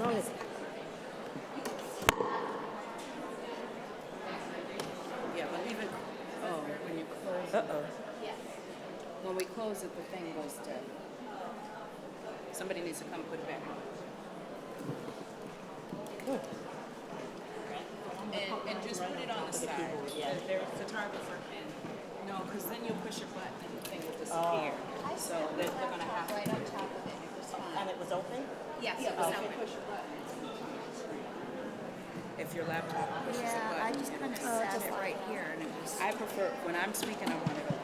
long as... Yeah, but leave it, when you close it. When we close it, the thing goes dead. Somebody needs to come put it back on. And just put it on the side. Their photographer can. No, because then you'll push a button and the thing will disappear. So they're going to have right on top of it. And it was open? Yes, it was open. Push a button. If your laptop pushes a button. Yeah, I just kind of sat it right here, and it was. I prefer, when I'm speaking, I want it open.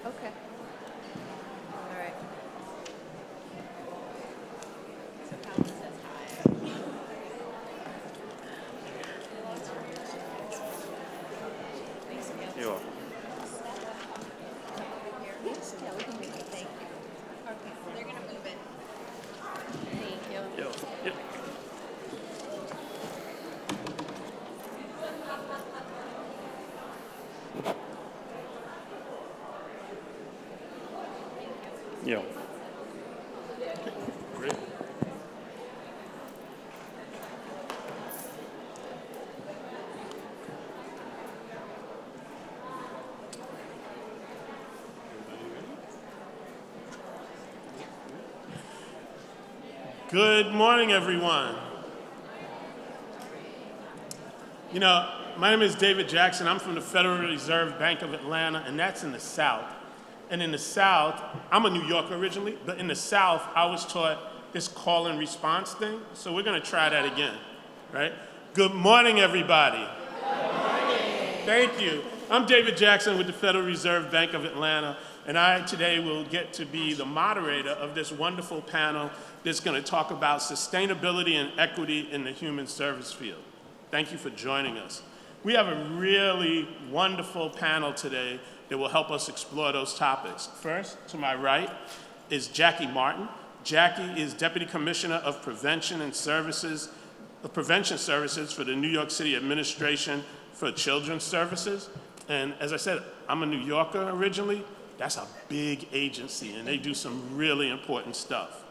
Okay. All right. You're welcome. Yeah, we can make it. Thank you. Okay, they're gonna move it. Thank you. Yep. Yeah. Great. Good morning, everyone. You know, my name is David Jackson. I'm from the Federal Reserve Bank of Atlanta, and that's in the South. And in the South, I'm a New Yorker originally, but in the South, I was taught this call and response thing. So we're going to try that again, right? Good morning, everybody. Good morning. Thank you. I'm David Jackson with the Federal Reserve Bank of Atlanta, and I today will get to be the moderator of this wonderful panel that's going to talk about sustainability and equity in the human service field. Thank you for joining us. We have a really wonderful panel today that will help us explore those topics. First, to my right, is Jackie Martin. Jackie is Deputy Commissioner of Prevention Services for the New York City Administration for Children's Services. And as I said, I'm a New Yorker originally. That's a big agency, and they do some really important stuff.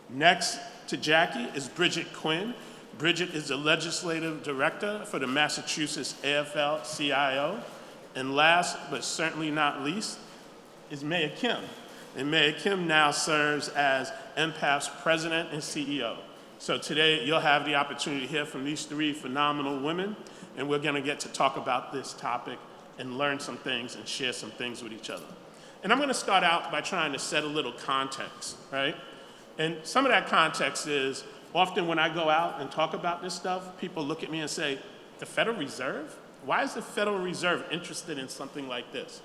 Next to Jackie is Bridget Quinn. Bridget is the Legislative Director for the Massachusetts AFL-CIO. And last, but certainly not least, is Mayor Kim. And Mayor Kim now serves as EMPath's President and CEO. So today, you'll have the opportunity to hear from these three phenomenal women, and we're gonna get to talk about this topic and learn some things and share some things with each other. And I'm gonna start out by trying to set a little context, right? And some of that context is, often when I go out and talk about this stuff, people look at me and say, the Federal Reserve? Why is the Federal Reserve interested in something like this?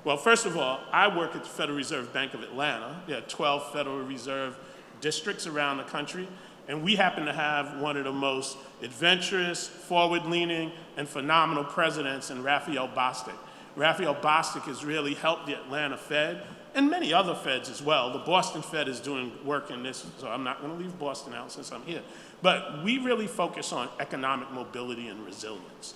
Well, first of all, I work at the Federal Reserve Bank of Atlanta. There are 12 Federal Reserve districts around the country, and we happen to have one of the most adventurous, forward-leaning, and phenomenal presidents in Raphael Bostic. Raphael Bostic has really helped the Atlanta Fed, and many other feds as well. The Boston Fed is doing work in this, so I'm not going to leave Boston out since I'm here. But we really focus on economic mobility and resilience.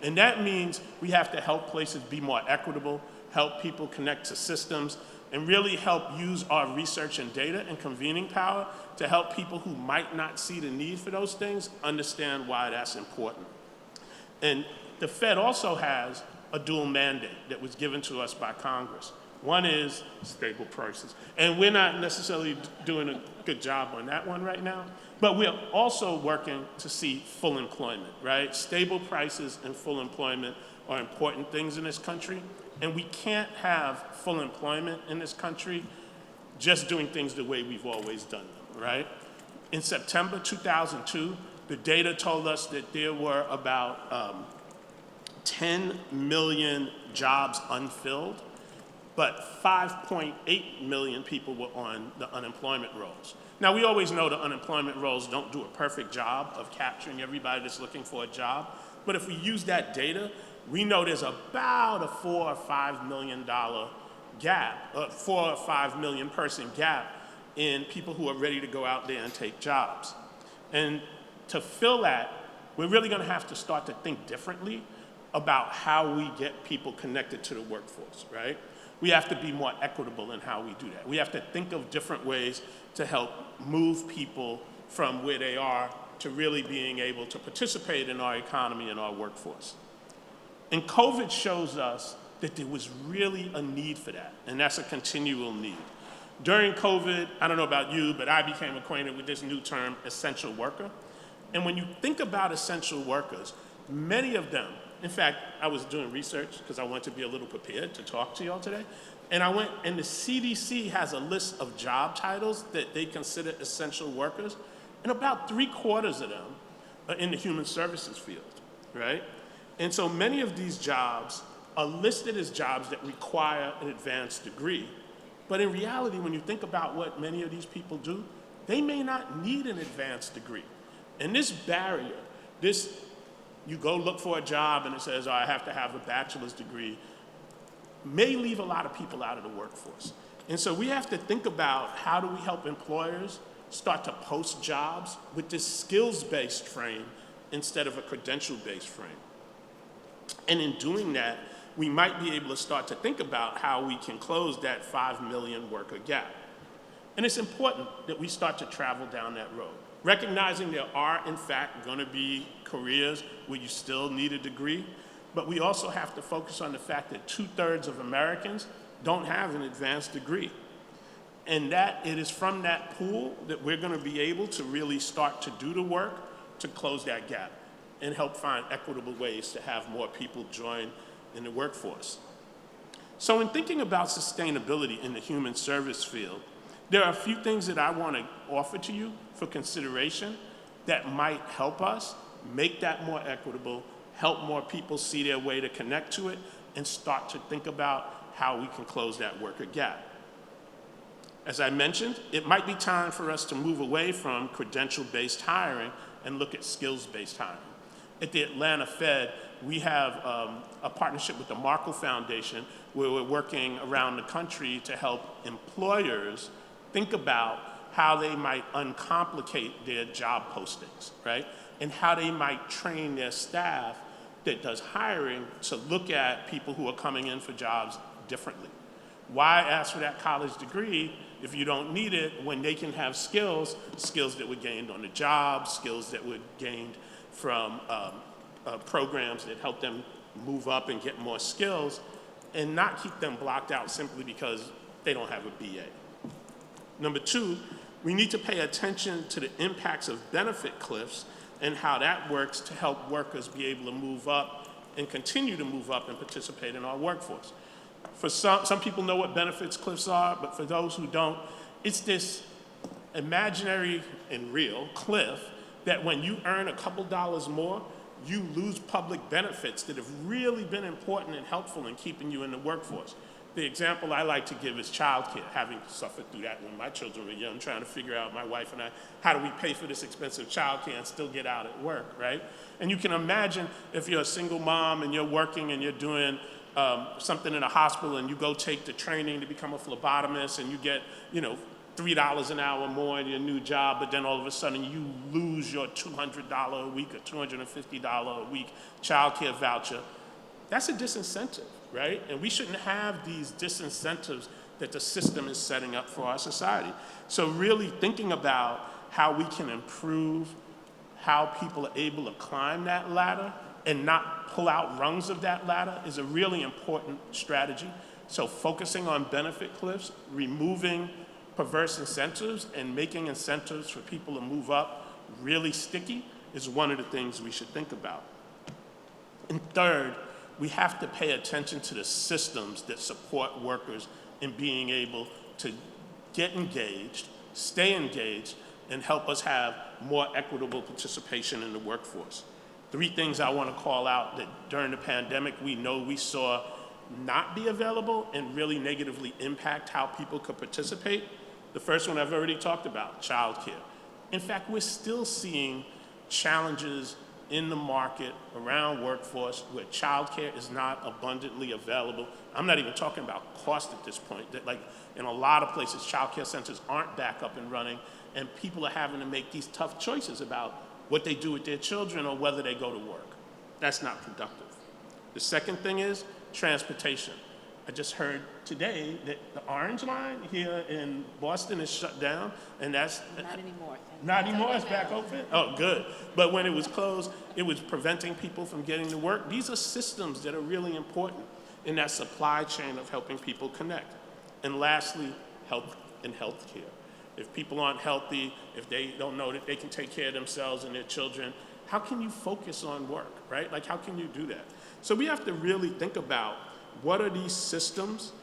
And that means we have to help places be more equitable, help people connect to systems, and really help use our research and data and convening power to help people who might not see the need for those things understand why that's important. And the Fed also has a dual mandate that was given to us by Congress. One is stable prices. And we're not necessarily doing a good job on that one right now, but we're also working to see full employment, right? Stable prices and full employment are important things in this country, and we can't have full employment in this country just doing things the way we've always done them, right? In September 2002, the data told us that there were about 10 million jobs unfilled, but 5.8 million people were on the unemployment rolls. Now, we always know the unemployment rolls don't do a perfect job of capturing everybody that's looking for a job, but if we use that data, we know there's about a $4 or $5 million gap, a 4 or 5 million person gap in people who are ready to go out there and take jobs. And to fill that, we're really gonna have to start to think differently about how we get people connected to the workforce, right? We have to be more equitable in how we do that. We have to think of different ways to help move people from where they are to really being able to participate in our economy and our workforce. And COVID shows us that there was really a need for that, and that's a continual need. During COVID, I don't know about you, but I became acquainted with this new term, essential worker. And when you think about essential workers, many of them, in fact, I was doing research because I wanted to be a little prepared to talk to y'all today, and I went, and the CDC has a list of job titles that they consider essential workers, and about 3/4 of them are in the human services field, right? And so many of these jobs are listed as jobs that require an advanced degree. But in reality, when you think about what many of these people do, they may not need an advanced degree. And this barrier, you go look for a job and it says, oh, I have to have a bachelor's degree, may leave a lot of people out of the workforce. And so we have to think about how do we help employers start to post jobs with this skills-based frame instead of a credential-based frame. And in doing that, we might be able to start to think about how we can close that 5 million worker gap. And it's important that we start to travel down that road, recognizing there are, in fact, going to be careers where you still need a degree, but we also have to focus on the fact that 2/3 of Americans don't have an advanced degree. And that it is from that pool that we're going to be able to really start to do the work to close that gap and help find equitable ways to have more people join in the workforce. So in thinking about sustainability in the human service field, there are a few things that I want to offer to you for consideration that might help us make that more equitable, help more people see their way to connect to it, and start to think about how we can close that worker gap. As I mentioned, it might be time for us to move away from credential-based hiring and look at skills-based hiring. At the Atlanta Fed, we have a partnership with the Markle Foundation where we're working around the country to help employers think about how they might uncomplicate their job postings, right? And how they might train their staff that does hiring to look at people who are coming in for jobs differently. Why ask for that college degree if you don't need it when they can have skills that were gained on the job, skills that were gained from programs that help them move up and get more skills, and not keep them blocked out simply because they don't have a BA. Number two, we need to pay attention to the impacts of benefit cliffs and how that works to help workers be able to move up and continue to move up and participate in our workforce. For some people know what benefits cliffs are, but for those who don't, it's this imaginary and real cliff that when you earn a couple dollars more, you lose public benefits that have really been important and helpful in keeping you in the workforce. The example I like to give is childcare, having suffered through that when my children were young, trying to figure out, my wife and I, how do we pay for this expensive childcare and still get out at work, right? And you can imagine if you're a single mom and you're working and you're doing something in a hospital and you go take the training to become a phlebotomist and you get, $3 an hour more in your new job, but then all of a sudden you lose your $200 a week or $250 a week childcare voucher. That's a disincentive, right? And we shouldn't have these disincentives that the system is setting up for our society. So really thinking about how we can improve how people are able to climb that ladder and not pull out rungs of that ladder is a really important strategy. So focusing on benefit cliffs, removing perverse incentives, and making incentives for people to move up really sticky is one of the things we should think about. And third, we have to pay attention to the systems that support workers in being able to get engaged, stay engaged, and help us have more equitable participation in the workforce. 3 things I want to call out that during the pandemic we saw not be available and really negatively impact how people could participate. The first one I've already talked about, childcare. In fact, we're still seeing challenges in the market around workforce where childcare is not abundantly available. I'm not even talking about cost at this point. That, like, in a lot of places, childcare centers aren't back up and running, and people are having to make these tough choices about what they do with their children or whether they go to work. That's not productive. The second thing is transportation. I just heard today that the Orange Line here in Boston is shut down, and that's Not anymore. not anymore. It's back open. Oh, good. But when it was closed, it was preventing people from getting to work. These are systems that are really important in that supply chain of helping people connect. And lastly, health and healthcare. If people aren't healthy, if they don't know that they can take care of themselves and their children, how can you focus on work, right? Like, how can you do that? So we have to really think about what are these systems?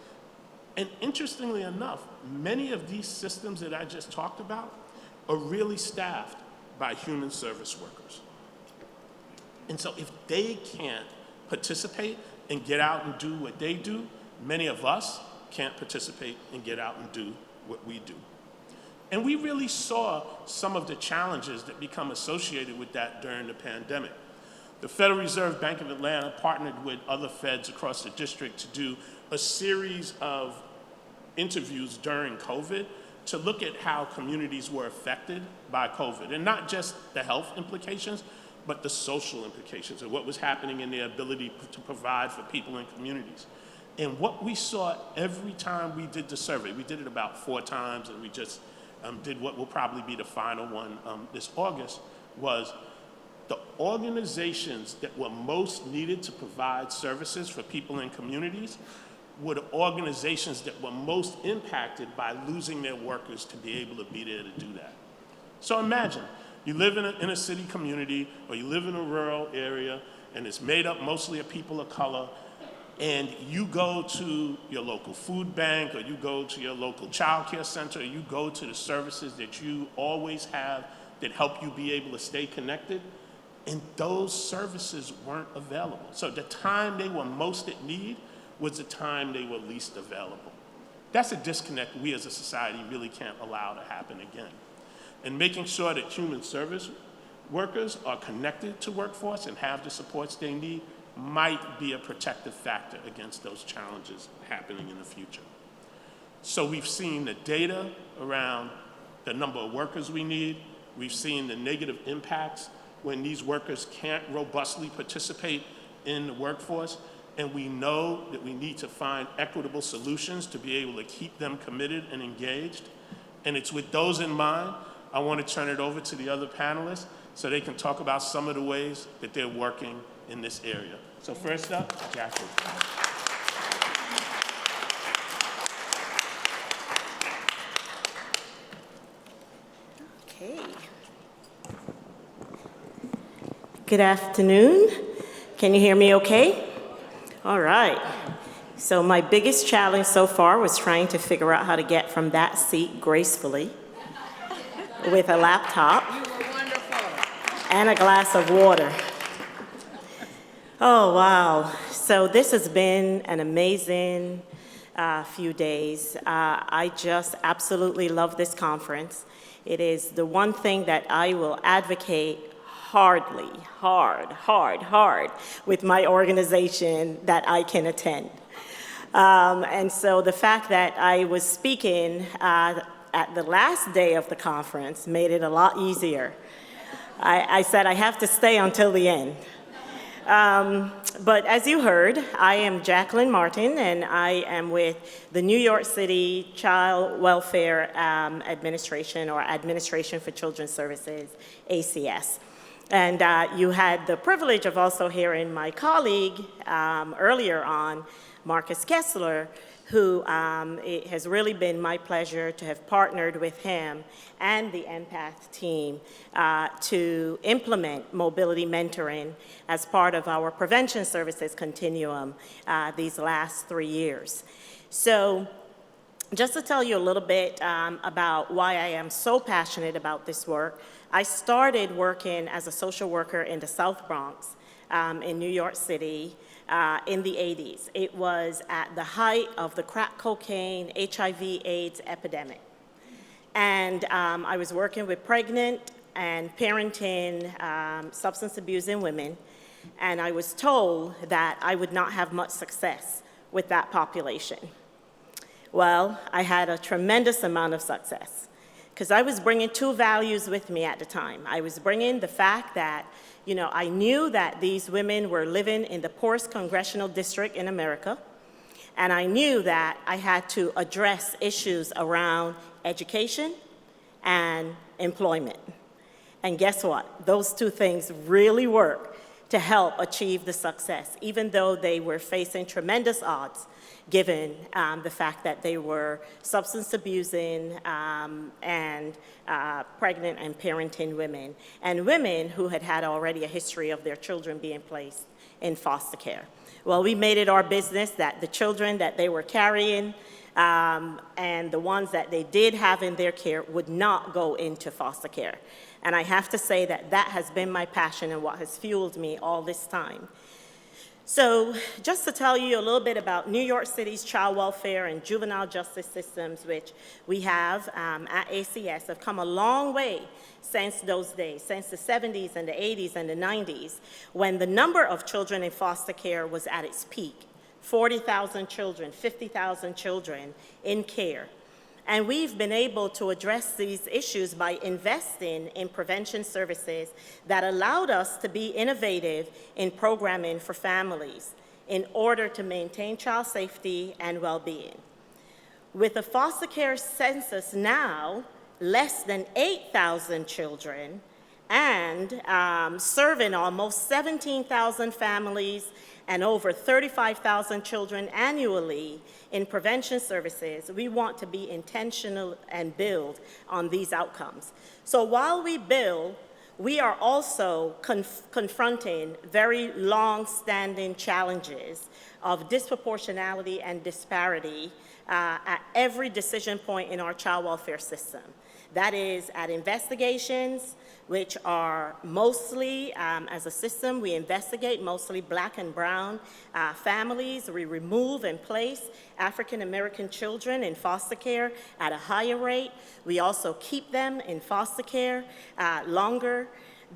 And interestingly enough, many of these systems that I just talked about are really staffed by human service workers. And so if they can't participate and get out and do what they do, many of us can't participate and get out and do what we do. And we really saw some of the challenges that become associated with that during the pandemic. The Federal Reserve Bank of Atlanta partnered with other feds across the district to do a series of interviews during COVID to look at how communities were affected by COVID, and not just the health implications, but the social implications of what was happening in their ability to provide for people in communities. And what we saw every time we did the survey, we did it about 4 times, and we just did what will probably be the final one this August, was the organizations that were most needed to provide services for people in communities were the organizations that were most impacted by losing their workers to be able to be there to do that. So imagine, you live in a city community, or you live in a rural area, and it's made up mostly of people of color, and you go to your local food bank, or you go to your local child care center, or you go to the services that you always have that help you be able to stay connected, and those services weren't available. So the time they were most at need was the time they were least available. That's a disconnect we as a society really can't allow to happen again. And making sure that human service workers are connected to workforce and have the supports they need might be a protective factor against those challenges happening in the future. So we've seen the data around the number of workers we need. We've seen the negative impacts when these workers can't robustly participate in the workforce. And we know that we need to find equitable solutions to be able to keep them committed and engaged. And it's with those in mind, I want to turn it over to the other panelists so they can talk about some of the ways that they're working in this area. So first up, Jacqueline. Okay. Good afternoon. Can you hear me okay? All right. So my biggest challenge so far was trying to figure out how to get from that seat gracefully with a laptop and a glass of water. Oh, wow. So this has been an amazing few days. I just absolutely love this conference. It is the one thing that I will advocate hard with my organization that I can attend. And so the fact that I was speaking at the last day of the conference made it a lot easier. I said I have to stay until the end. But as you heard, I am Jacqueline Martin, and I am with the New York City Child Welfare Administration, or Administration for Children's Services, ACS. And you had the privilege of also hearing my colleague earlier on, Marcus Kessler, who it has really been my pleasure to have partnered with him and the EMPath team to implement mobility mentoring as part of our prevention services continuum these last 3 years. So just to tell you a little bit about why I am so passionate about this work, I started working as a social worker in the South Bronx in New York City in the 80s. It was at the height of the crack cocaine, HIV/AIDS epidemic. And I was working with pregnant and parenting substance abusing women, and I was told that I would not have much success with that population. Well, I had a tremendous amount of success, because I was bringing 2 values with me at the time. I was bringing the fact that, you know, I knew that these women were living in the poorest congressional district in America, And I knew that I had to address issues around education and employment. And guess what? Those two things really work to help achieve the success, even though they were facing tremendous odds, given the fact that they were substance abusing and pregnant and parenting women, and women who had already a history of their children being placed in foster care. Well, we made it our business that the children that they were carrying and the ones that they did have in their care would not go into foster care. And I have to say that that has been my passion and what has fueled me all this time. So just to tell you a little bit about New York City's child welfare and juvenile justice systems, which we have at ACS, have come a long way since those days, since the 70s and the 80s and the 90s, when the number of children in foster care was at its peak. 40,000 children, 50,000 children in care. And we've been able to address these issues by investing in prevention services that allowed us to be innovative in programming for families in order to maintain child safety and well-being. With the foster care census now, less than 8,000 children, and serving almost 17,000 families and over 35,000 children annually in prevention services, we want to be intentional and build on these outcomes. So while we build, we are also confronting very long-standing challenges of disproportionality and disparity at every decision point in our child welfare system. That is at investigations, which are mostly, as a system, we investigate mostly Black and brown families. We remove and place African American children in foster care at a higher rate. We also keep them in foster care longer.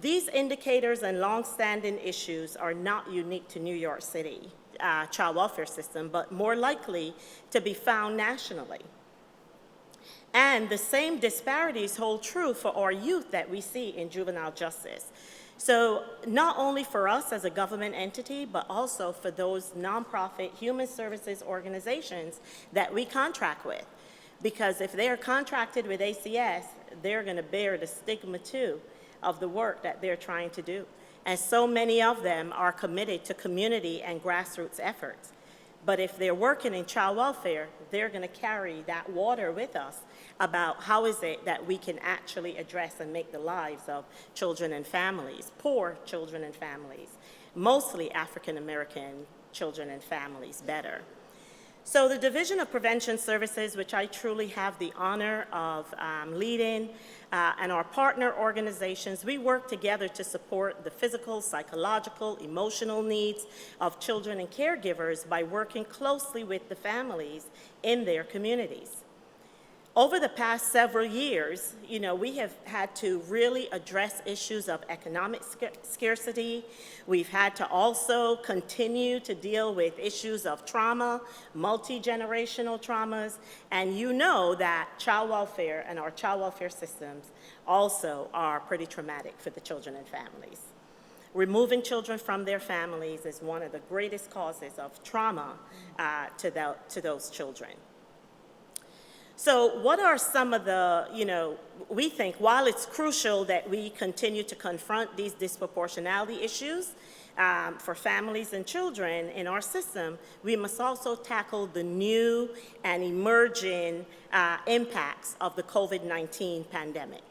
These indicators and long-standing issues are not unique to New York City child welfare system, but more likely to be found nationally. And the same disparities hold true for our youth that we see in juvenile justice. So not only for us as a government entity, but also for those nonprofit human services organizations that we contract with. Because if they're contracted with ACS, they're gonna bear the stigma too of the work that they're trying to do. And so many of them are committed to community and grassroots efforts. But if they're working in child welfare, they're going to carry that water with us about how is it that we can actually address and make the lives of children and families, poor children and families, mostly African American children and families, better. So the Division of Prevention Services, which I truly have the honor of leading, and our partner organizations, we work together to support the physical, psychological, emotional needs of children and caregivers by working closely with the families in their communities. Over the past several years, we have had to really address issues of economic scarcity. We've had to also continue to deal with issues of trauma, multi-generational traumas, and you know that child welfare and our child welfare systems also are pretty traumatic for the children and families. Removing children from their families is one of the greatest causes of trauma to those children. So what are some of the, we think while it's crucial that we continue to confront these disproportionality issues for families and children in our system, we must also tackle the new and emerging impacts of the COVID-19 pandemic.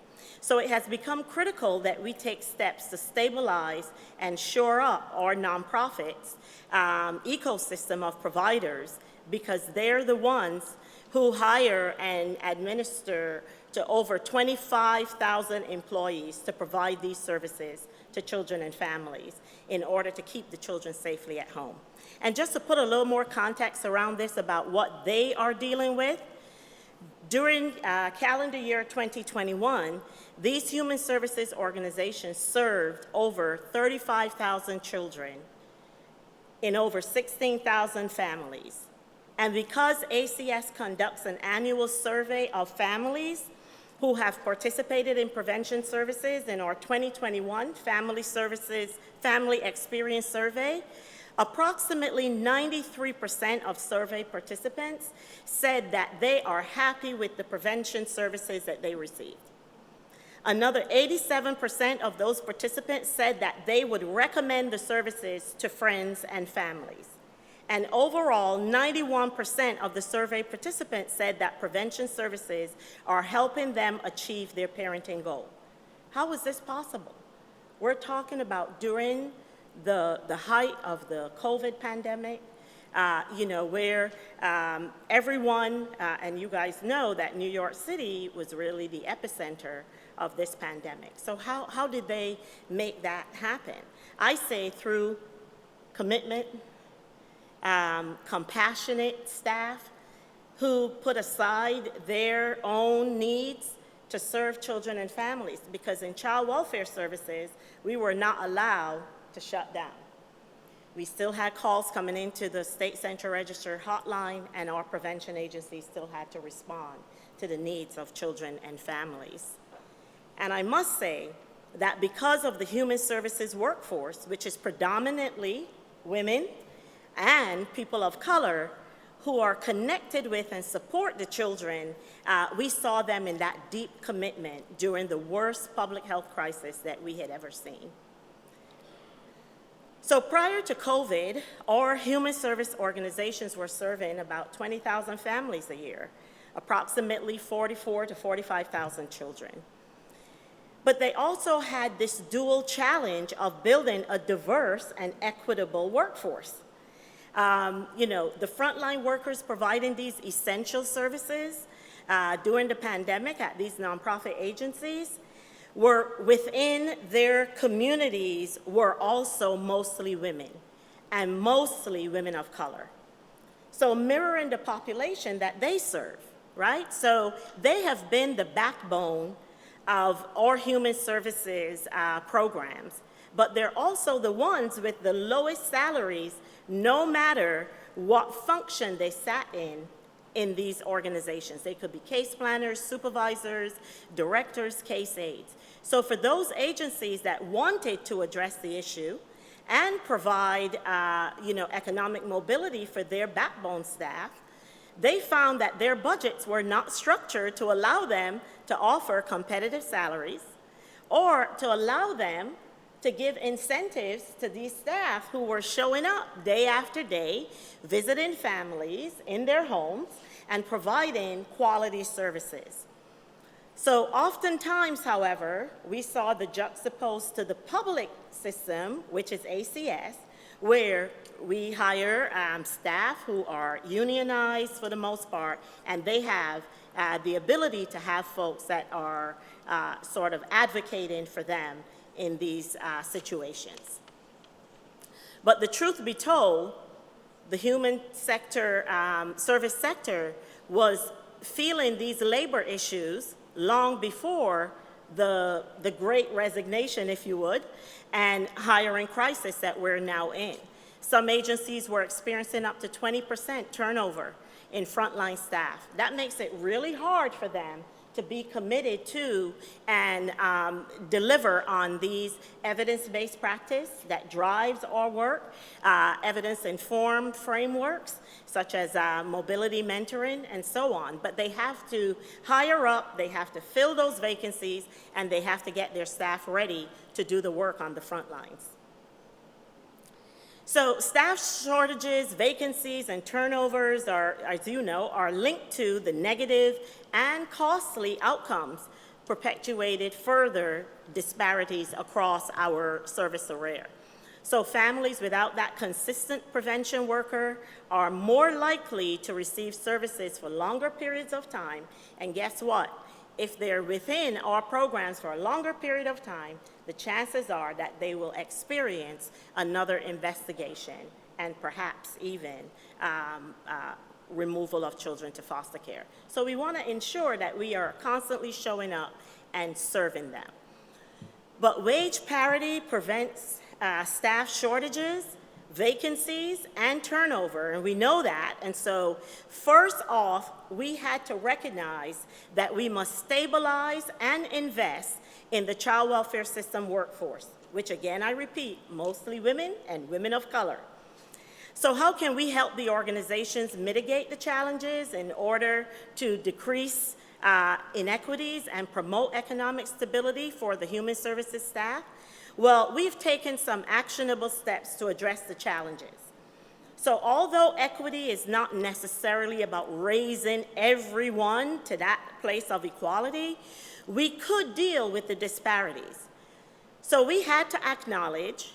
So it has become critical that we take steps to stabilize and shore up our nonprofits ecosystem of providers, because they're the ones who hire and administer to over 25,000 employees to provide these services to children and families in order to keep the children safely at home. And just to put a little more context around this about what they are dealing with, during calendar year 2021, these human services organizations served over 35,000 children in over 16,000 families. And because ACS conducts an annual survey of families who have participated in prevention services in our 2021 Family Experience Survey, Approximately 93% of survey participants said that they are happy with the prevention services that they received. Another 87% of those participants said that they would recommend the services to friends and families. And overall, 91% of the survey participants said that prevention services are helping them achieve their parenting goal. How is this possible? We're talking about during the height of the COVID pandemic, where everyone, and you guys know that New York City was really the epicenter of this pandemic. So how did they make that happen? I say through commitment, compassionate staff who put aside their own needs to serve children and families, because in child welfare services, we were not allowed to shut down. We still had calls coming into the State Central Register hotline, and our prevention agencies still had to respond to the needs of children and families. And I must say that because of the human services workforce, which is predominantly women and people of color who are connected with and support the children, we saw them in that deep commitment during the worst public health crisis that we had ever seen. So prior to COVID, our human service organizations were serving about 20,000 families a year, approximately 44 to 45,000 children. But they also had this dual challenge of building a diverse and equitable workforce. The frontline workers providing these essential services during the pandemic at these nonprofit agencies were within their communities were also mostly women, and mostly women of color. So mirroring the population that they serve, right? So they have been the backbone of our human services programs, but they're also the ones with the lowest salaries, no matter what function they sat in these organizations. They could be case planners, supervisors, directors, case aides. So for those agencies that wanted to address the issue and provide economic mobility for their backbone staff, they found that their budgets were not structured to allow them to offer competitive salaries or to allow them to give incentives to these staff who were showing up day after day, visiting families in their homes and providing quality services. So oftentimes, however, we saw the juxtaposed to the public system, which is ACS, where we hire staff who are unionized for the most part, and they have the ability to have folks that are sort of advocating for them in these situations. But the truth be told, the human sector, service sector was feeling these labor issues long before the great resignation, if you would, and hiring crisis that we're now in. Some agencies were experiencing up to 20% turnover in frontline staff. That makes it really hard for them to be committed to and deliver on these evidence-based practice that drives our work, evidence-informed frameworks, such as mobility mentoring and so on. But they have to hire up, they have to fill those vacancies, and they have to get their staff ready to do the work on the front lines. So staff shortages, vacancies, and turnovers are, as you know, are linked to the negative and costly outcomes perpetuated further disparities across our service area. So families without that consistent prevention worker are more likely to receive services for longer periods of time. And guess what? If they're within our programs for a longer period of time, the chances are that they will experience another investigation and perhaps even removal of children to foster care. So we want to ensure that we are constantly showing up and serving them. But wage parity prevents staff shortages, vacancies, and turnover, and we know that. And so first off, we had to recognize that we must stabilize and invest in the child welfare system workforce, which again, I repeat, mostly women and women of color. So how can we help the organizations mitigate the challenges in order to decrease inequities and promote economic stability for the human services staff? Well, we've taken some actionable steps to address the challenges. So although equity is not necessarily about raising everyone to that place of equality, we could deal with the disparities. So we had to acknowledge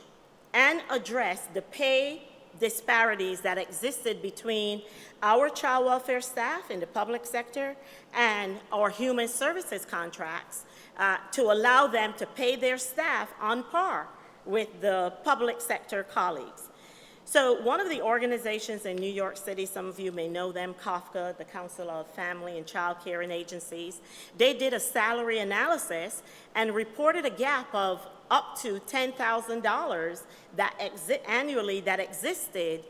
and address the pay disparities that existed between our child welfare staff in the public sector and our human services contracts to allow them to pay their staff on par with the public sector colleagues. So one of the organizations in New York City, some of you may know them, CAFCA, the Council of Family and Child Care and Agencies, they did a salary analysis and reported a gap of up to $10,000 annually that existed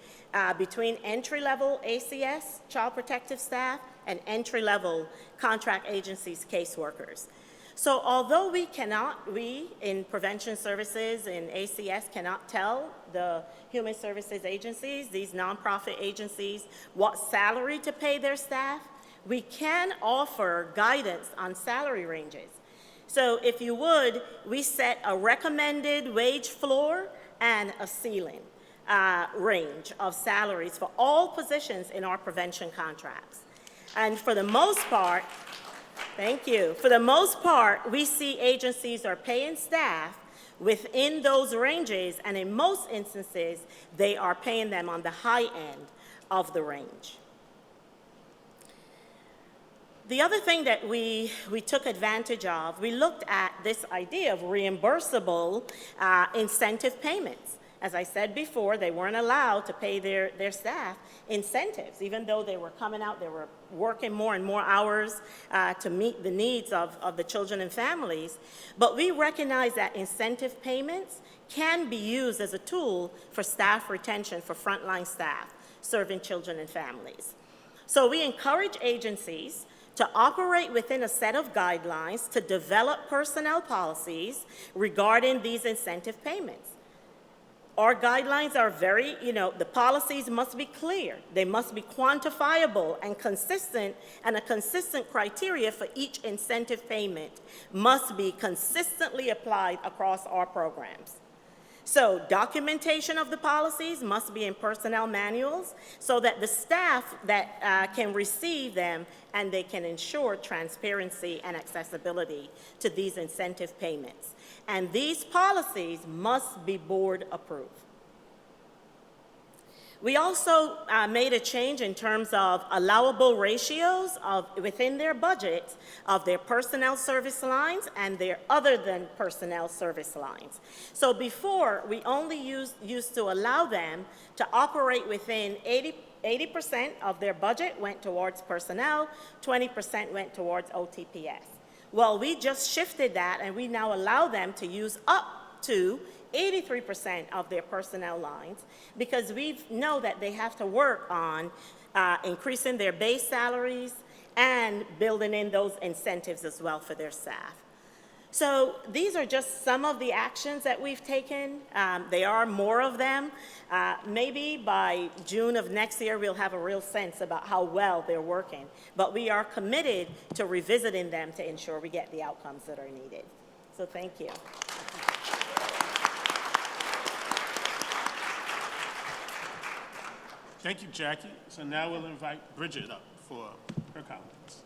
between entry-level ACS, Child Protective Staff, and entry-level contract agencies caseworkers. So although we in prevention services in ACS cannot tell the human services agencies, these nonprofit agencies, what salary to pay their staff, we can offer guidance on salary ranges. So if you would, we set a recommended wage floor and a ceiling range of salaries for all positions in our prevention contracts. And for the most part, thank you. For the most part, we see agencies are paying staff within those ranges, and in most instances, they are paying them on the high end of the range. The other thing that we took advantage of, we looked at this idea of reimbursable incentive payments. As I said before, they weren't allowed to pay their staff incentives, even though they were coming out, they were working more and more hours to meet the needs of the children and families. But we recognize that incentive payments can be used as a tool for staff retention for frontline staff serving children and families. So we encourage agencies to operate within a set of guidelines to develop personnel policies regarding these incentive payments. Our guidelines are very, the policies must be clear. They must be quantifiable and consistent, and a consistent criteria for each incentive payment must be consistently applied across our programs. So documentation of the policies must be in personnel manuals so that the staff that can receive them and they can ensure transparency and accessibility to these incentive payments. And these policies must be board approved. We also made a change in terms of allowable ratios within their budget of their personnel service lines and their other than personnel service lines. So before, we only used to allow them to operate within 80% of their budget went towards personnel, 20% went towards OTPS. Well, we just shifted that, and we now allow them to use up to 83% of their personnel lines, because we know that they have to work on increasing their base salaries and building in those incentives as well for their staff. So these are just some of the actions that we've taken. There are more of them. Maybe by June of next year, we'll have a real sense about how well they're working. But we are committed to revisiting them to ensure we get the outcomes that are needed. So thank you. Thank you, Jackie. So now we'll invite Bridget up for her comments.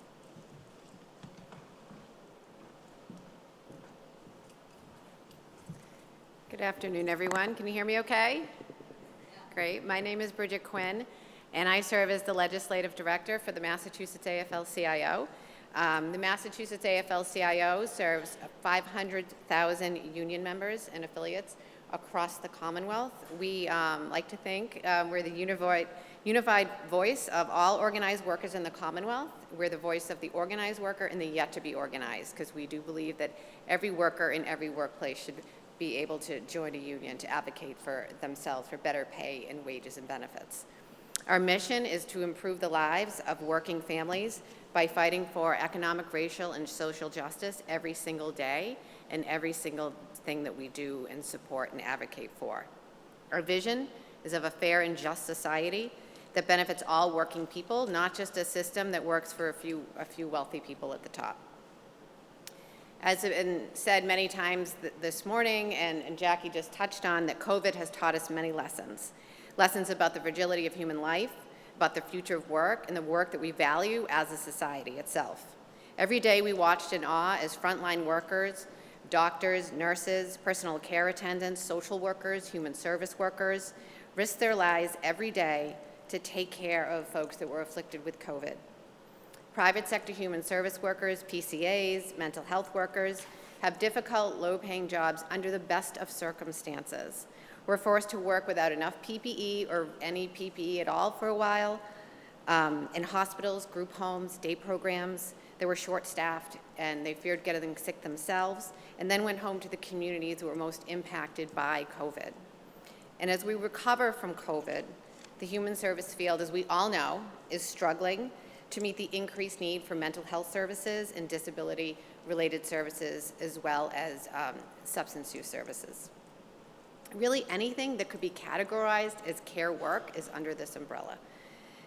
Good afternoon, everyone. Can you hear me okay? Great. My name is Bridget Quinn, and I serve as the Legislative Director for the Massachusetts AFL-CIO. The Massachusetts AFL-CIO serves 500,000 union members and affiliates across the Commonwealth. We like to think we're the unified voice of all organized workers in the Commonwealth. We're the voice of the organized worker and the yet to be organized, because we do believe that every worker in every workplace should be able to join a union to advocate for themselves for better pay and wages and benefits. Our mission is to improve the lives of working families by fighting for economic, racial, and social justice every single day and every single thing that we do and support and advocate for. Our vision is of a fair and just society that benefits all working people, not just a system that works for a few wealthy people at the top. As has been said many times this morning, and Jackie just touched on, that COVID has taught us many lessons. Lessons about the fragility of human life, about the future of work, and the work that we value as a society itself. Every day we watched in awe as frontline workers, doctors, nurses, personal care attendants, social workers, human service workers, risked their lives every day to take care of folks that were afflicted with COVID. Private sector human service workers, PCAs, mental health workers have difficult, low-paying jobs under the best of circumstances. We're forced to work without enough PPE or any PPE at all for a while. In hospitals, group homes, day programs, they were short-staffed and they feared getting sick themselves, and then went home to the communities that were most impacted by COVID. And as we recover from COVID, the human service field, as we all know, is struggling to meet the increased need for mental health services and disability-related services, as well as substance use services. Really anything that could be categorized as care work is under this umbrella.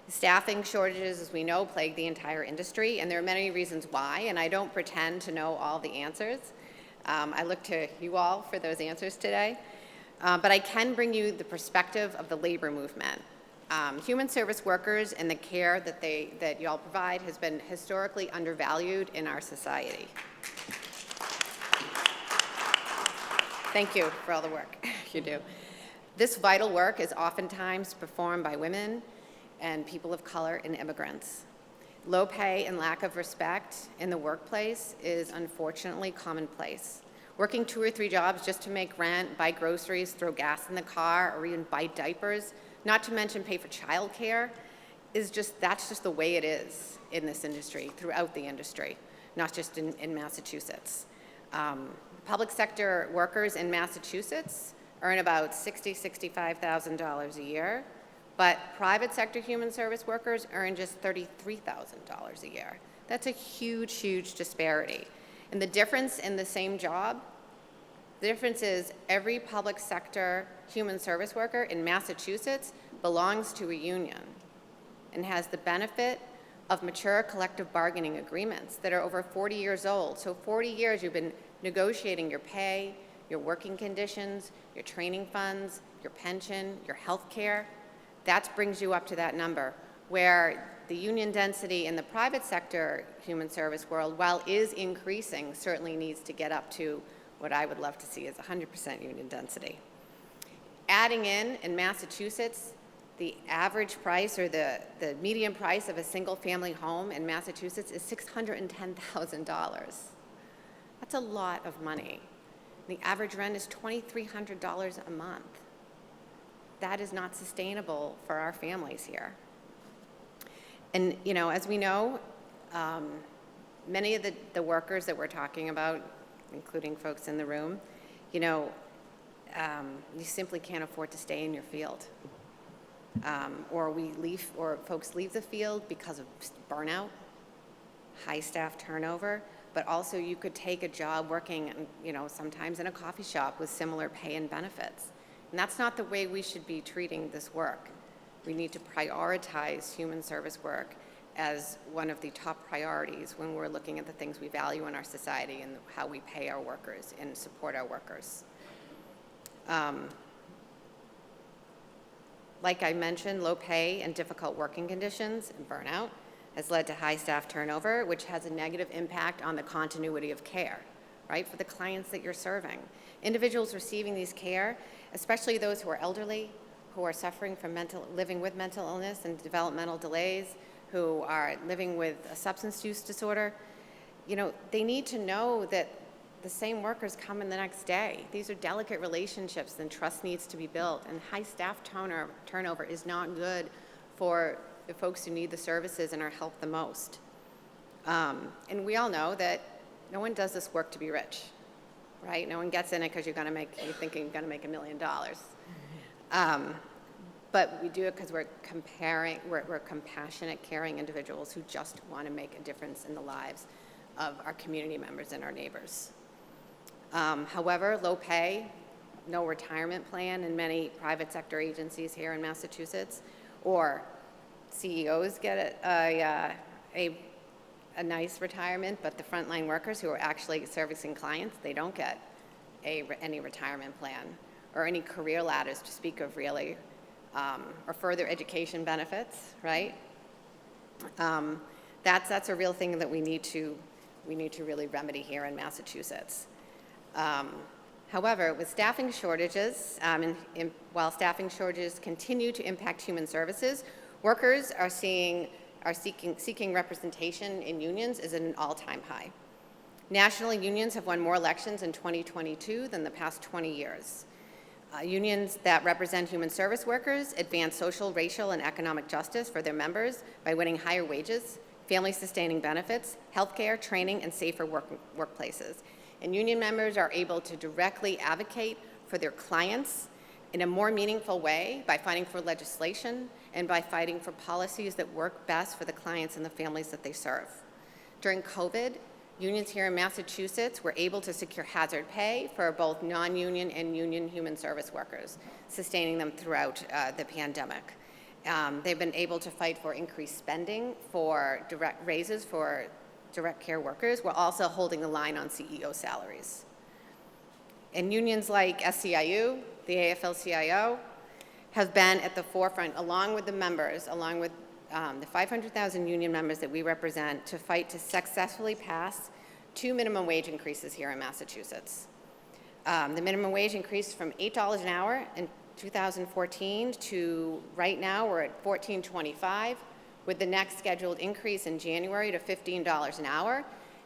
Staffing shortages, as we know, plague the entire industry, and there are many reasons why, and I don't pretend to know all the answers. I look to you all for those answers today, but I can bring you the perspective of the labor movement. Human service workers and the care that you all provide has been historically undervalued in our society. Thank you for all the work you do. This vital work is oftentimes performed by women and people of color and immigrants. Low pay and lack of respect in the workplace is unfortunately commonplace. Working 2 or 3 jobs just to make rent, buy groceries, throw gas in the car, or even buy diapers, not to mention pay for childcare, that's just the way it is in this industry, throughout the industry, not just in Massachusetts. Public sector workers in Massachusetts earn about $60,000, $65,000 a year, but private sector human service workers earn just $33,000 a year. That's a huge, huge disparity. And the difference in the same job, the difference is every public sector human service worker in Massachusetts belongs to a union and has the benefit of mature collective bargaining agreements that are over 40 years old. So 40 years you've been negotiating your pay, your working conditions, your training funds, your pension, your health care. That brings you up to that number, where the union density in the private sector human service world, while is increasing, certainly needs to get up to what I would love to see as 100% union density. Adding in Massachusetts, the average price or the median price of a single family home in Massachusetts is $610,000. That's a lot of money. The average rent is $2,300 a month. That is not sustainable for our families here. And, you know, as we know, many of the workers that we're talking about, including folks in the room, you know, you simply can't afford to stay in your field. Or folks leave the field because of burnout, high staff turnover, but also you could take a job working, you know, sometimes in a coffee shop with similar pay and benefits. And that's not the way we should be treating this work. We need to prioritize human service work as one of the top priorities when we're looking at the things we value in our society and how we pay our workers and support our workers. Like I mentioned, low pay and difficult working conditions and burnout has led to high staff turnover, which has a negative impact on the continuity of care, right, for the clients that you're serving. Individuals receiving these care, especially those who are elderly, who are suffering from living with mental illness and developmental delays, who are living with a substance use disorder, you know, they need to know that the same workers come in the next day. These are delicate relationships, and trust needs to be built. And high staff turnover is not good for the folks who need the services and are helped the most. And we all know that no one does this work to be rich, right? No one gets in it because you're thinking you're gonna make $1 million. But we do it because we're compassionate, caring individuals who just want to make a difference in the lives of our community members and our neighbors. However, low pay, no retirement plan in many private sector agencies here in Massachusetts, or CEOs get a nice retirement, but the frontline workers who are actually servicing clients, they don't get any retirement plan or any career ladders to speak of, really, or further education benefits, right? That's a real thing that we need to really remedy here in Massachusetts. However, with staffing shortages, while staffing shortages continue to impact human services, workers are seeking representation in unions is at an all-time high. Nationally, unions have won more elections in 2022 than the past 20 years. Unions that represent human service workers advance social, racial, and economic justice for their members by winning higher wages, family-sustaining benefits, healthcare, training, and safer workplaces. And union members are able to directly advocate for their clients in a more meaningful way by fighting for legislation and by fighting for policies that work best for the clients and the families that they serve. During COVID, unions here in Massachusetts were able to secure hazard pay for both non-union and union human service workers, sustaining them throughout the pandemic. They've been able to fight for increased spending for direct raises for direct care workers, while also holding the line on CEO salaries. And unions like SEIU, the AFL-CIO, have been at the forefront, along with the members, along with the 500,000 union members that we represent, to fight to successfully pass 2 minimum wage increases here in Massachusetts. The minimum wage increased from $8 an hour in 2014 to right now we're at $14.25, with the next scheduled increase in January to $15 an hour.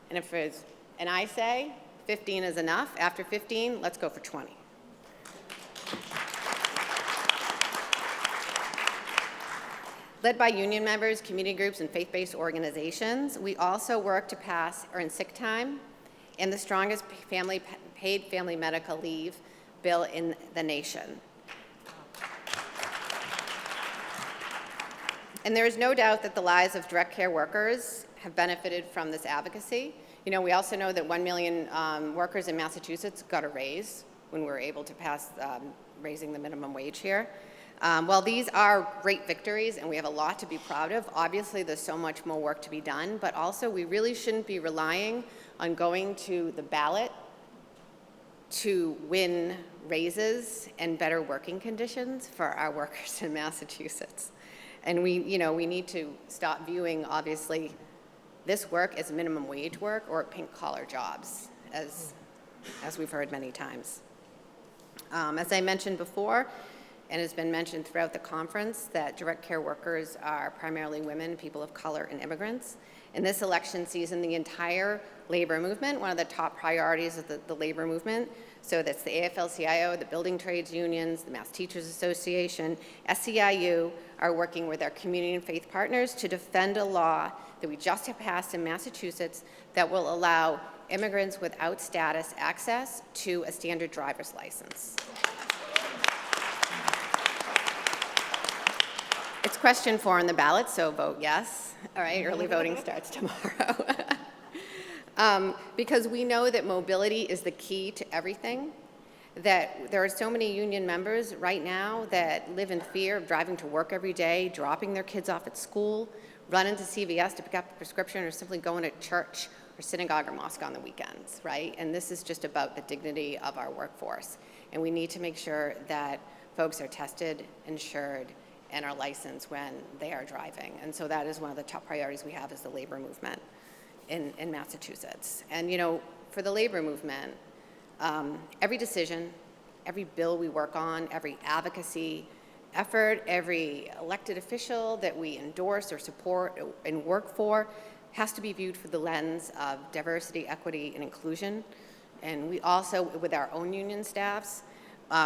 And I say 15 is enough. After 15, let's go for 20. Led by union members, community groups, and faith-based organizations, we also work to pass earned sick time and the strongest paid family medical leave bill in the nation. And there is no doubt that the lives of direct care workers have benefited from this advocacy. You know, we also know that 1 million workers in Massachusetts got a raise when we were able to pass raising the minimum wage here. While these are great victories and we have a lot to be proud of, obviously there's so much more work to be done, but also we really shouldn't be relying on going to the ballot to win raises and better working conditions for our workers in Massachusetts. And we need to stop viewing, obviously, this work as minimum wage work or pink-collar jobs, as we've heard many times. As I mentioned before, and has been mentioned throughout the conference, that direct care workers are primarily women, people of color, and immigrants. In this election season, the entire labor movement, one of the top priorities of the labor movement, so that's the AFL-CIO, the building trades unions, the Mass Teachers Association, SEIU, are working with our community and faith partners to defend a law that we just have passed in Massachusetts that will allow immigrants without status access to a standard driver's license. It's question 4 on the ballot, so vote yes. All right, early voting starts tomorrow. Because we know that mobility is the key to everything, that there are so many union members right now that live in fear of driving to work every day, dropping their kids off at school, running to CVS to pick up a prescription, or simply going to church or synagogue or mosque on the weekends, right? And this is just about the dignity of our workforce. And we need to make sure that folks are tested, insured, and are licensed when they are driving. And so that is one of the top priorities we have as the labor movement in Massachusetts. And for the labor movement, every decision, every bill we work on, every advocacy effort, every elected official that we endorse or support and work for has to be viewed through the lens of diversity, equity, and inclusion. And we also, with our own union staffs,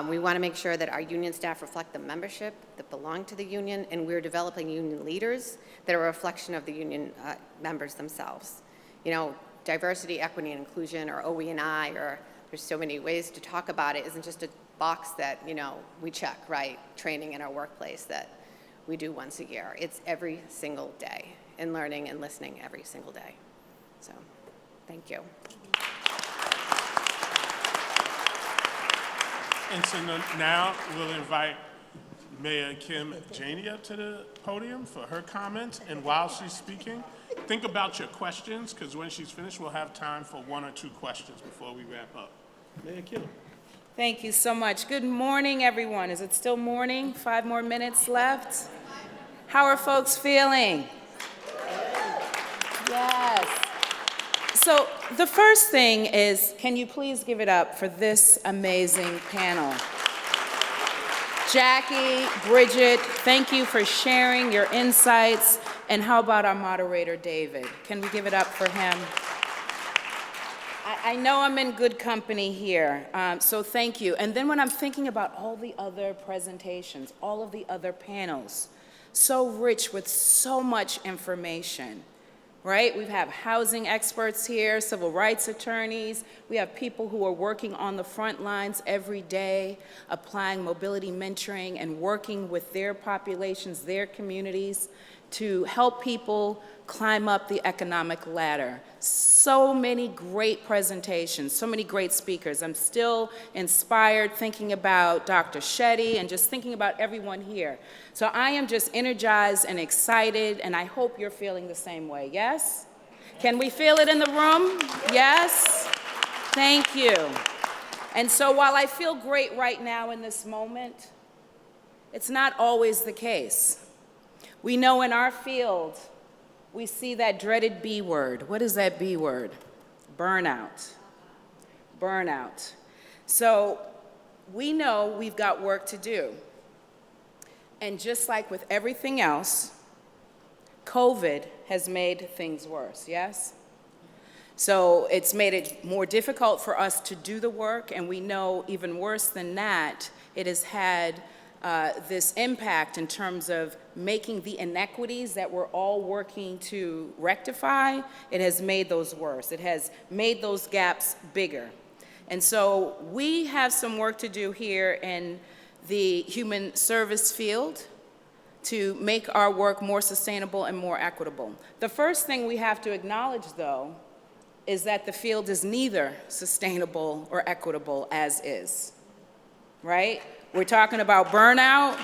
we want to make sure that our union staff reflect the membership that belong to the union, and we're developing union leaders that are a reflection of the union members themselves. Diversity, equity, and inclusion, or OE&I, or there's so many ways to talk about it, isn't just a box that, we check, right? Training in our workplace that we do once a year. It's every single day, and learning and listening every single day. So, thank you. And so now we'll invite Mayor Kim Janey up to the podium for her comments. And while she's speaking, think about your questions, because when she's finished, we'll have time for 1 or 2 questions before we wrap up. Mayor Kim. Thank you so much. Good morning, everyone. Is it still morning? 5 more minutes left. How are folks feeling? Yes. So the first thing is, can you please give it up for this amazing panel? Jackie, Bridget, thank you for sharing your insights. And how about our moderator, David? Can we give it up for him? I know I'm in good company here, so thank you. And then when I'm thinking about all the other presentations, all of the other panels, so rich with so much information, right? We have housing experts here, civil rights attorneys. We have people who are working on the front lines every day, applying mobility mentoring and working with their populations, their communities, to help people climb up the economic ladder. So many great presentations, so many great speakers. I'm still inspired thinking about Dr. Shetty and just thinking about everyone here. So I am just energized and excited, and I hope you're feeling the same way, yes? Can we feel it in the room? Yes? Thank you. And so while I feel great right now in this moment, it's not always the case. We know in our field, we see that dreaded B word. What is that B word? Burnout. Burnout. So we know we've got work to do. And just like with everything else, COVID has made things worse, yes? So it's made it more difficult for us to do the work, and we know even worse than that, it has had this impact in terms of making the inequities that we're all working to rectify. It has made those worse. It has made those gaps bigger. And so we have some work to do here in the human service field to make our work more sustainable and more equitable. The first thing we have to acknowledge, though, is that the field is neither sustainable or equitable as is, right? We're talking about burnout.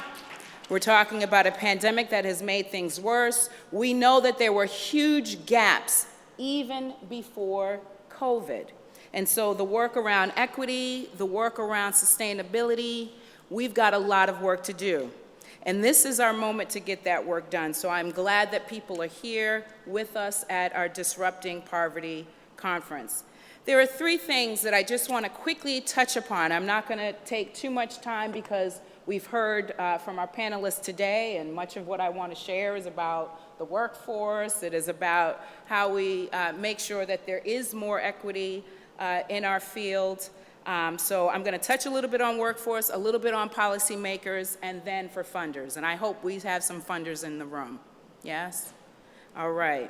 We're talking about a pandemic that has made things worse. We know that there were huge gaps even before COVID. And so the work around equity, the work around sustainability, we've got a lot of work to do. And this is our moment to get that work done. So I'm glad that people are here with us at our Disrupting Poverty conference. There are 3 things that I just want to quickly touch upon. I'm not going to take too much time because we've heard from our panelists today, and much of what I want to share is about the workforce. It is about how we make sure that there is more equity in our field. So I'm going to touch a little bit on workforce, a little bit on policymakers, and then for funders. And I hope we have some funders in the room. Yes? All right.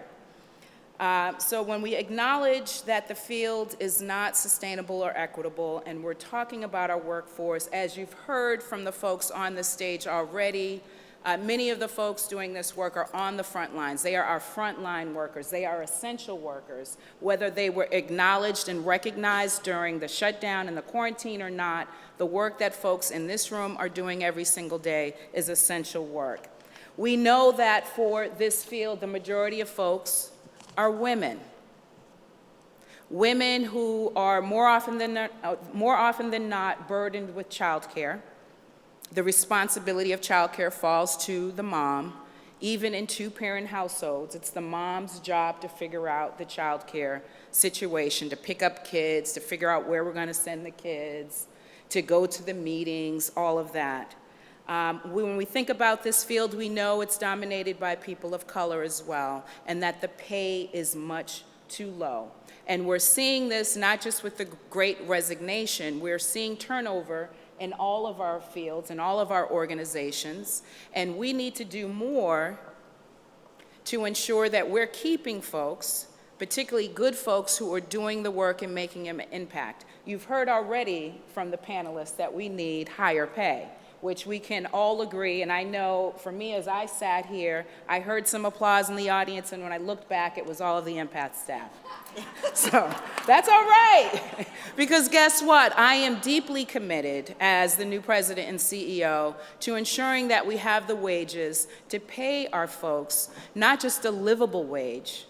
So when we acknowledge that the field is not sustainable or equitable, and we're talking about our workforce, as you've heard from the folks on the stage already, many of the folks doing this work are on the front lines. They are our frontline workers. They are essential workers. Whether they were acknowledged and recognized during the shutdown and the quarantine or not, the work that folks in this room are doing every single day is essential work. We know that for this field, the majority of folks are women. Women who are more often than not burdened with childcare. The responsibility of childcare falls to the mom. Even in 2-parent households, it's the mom's job to figure out the childcare situation, to pick up kids, to figure out where we're going to send the kids, to go to the meetings, all of that. When we think about this field, we know it's dominated by people of color as well, and that the pay is much too low. And we're seeing this not just with the Great Resignation, we're seeing turnover in all of our fields and all of our organizations, and we need to do more to ensure that we're keeping folks, particularly good folks who are doing the work and making an impact. You've heard already from the panelists that we need higher pay. which we can all agree, and I know for me as I sat here, I heard some applause in the audience, and when I looked back, it was all of the EMPath staff. So that's all right, because guess what? I am deeply committed as the new president and CEO to ensuring that we have the wages to pay our folks, not just a livable wage.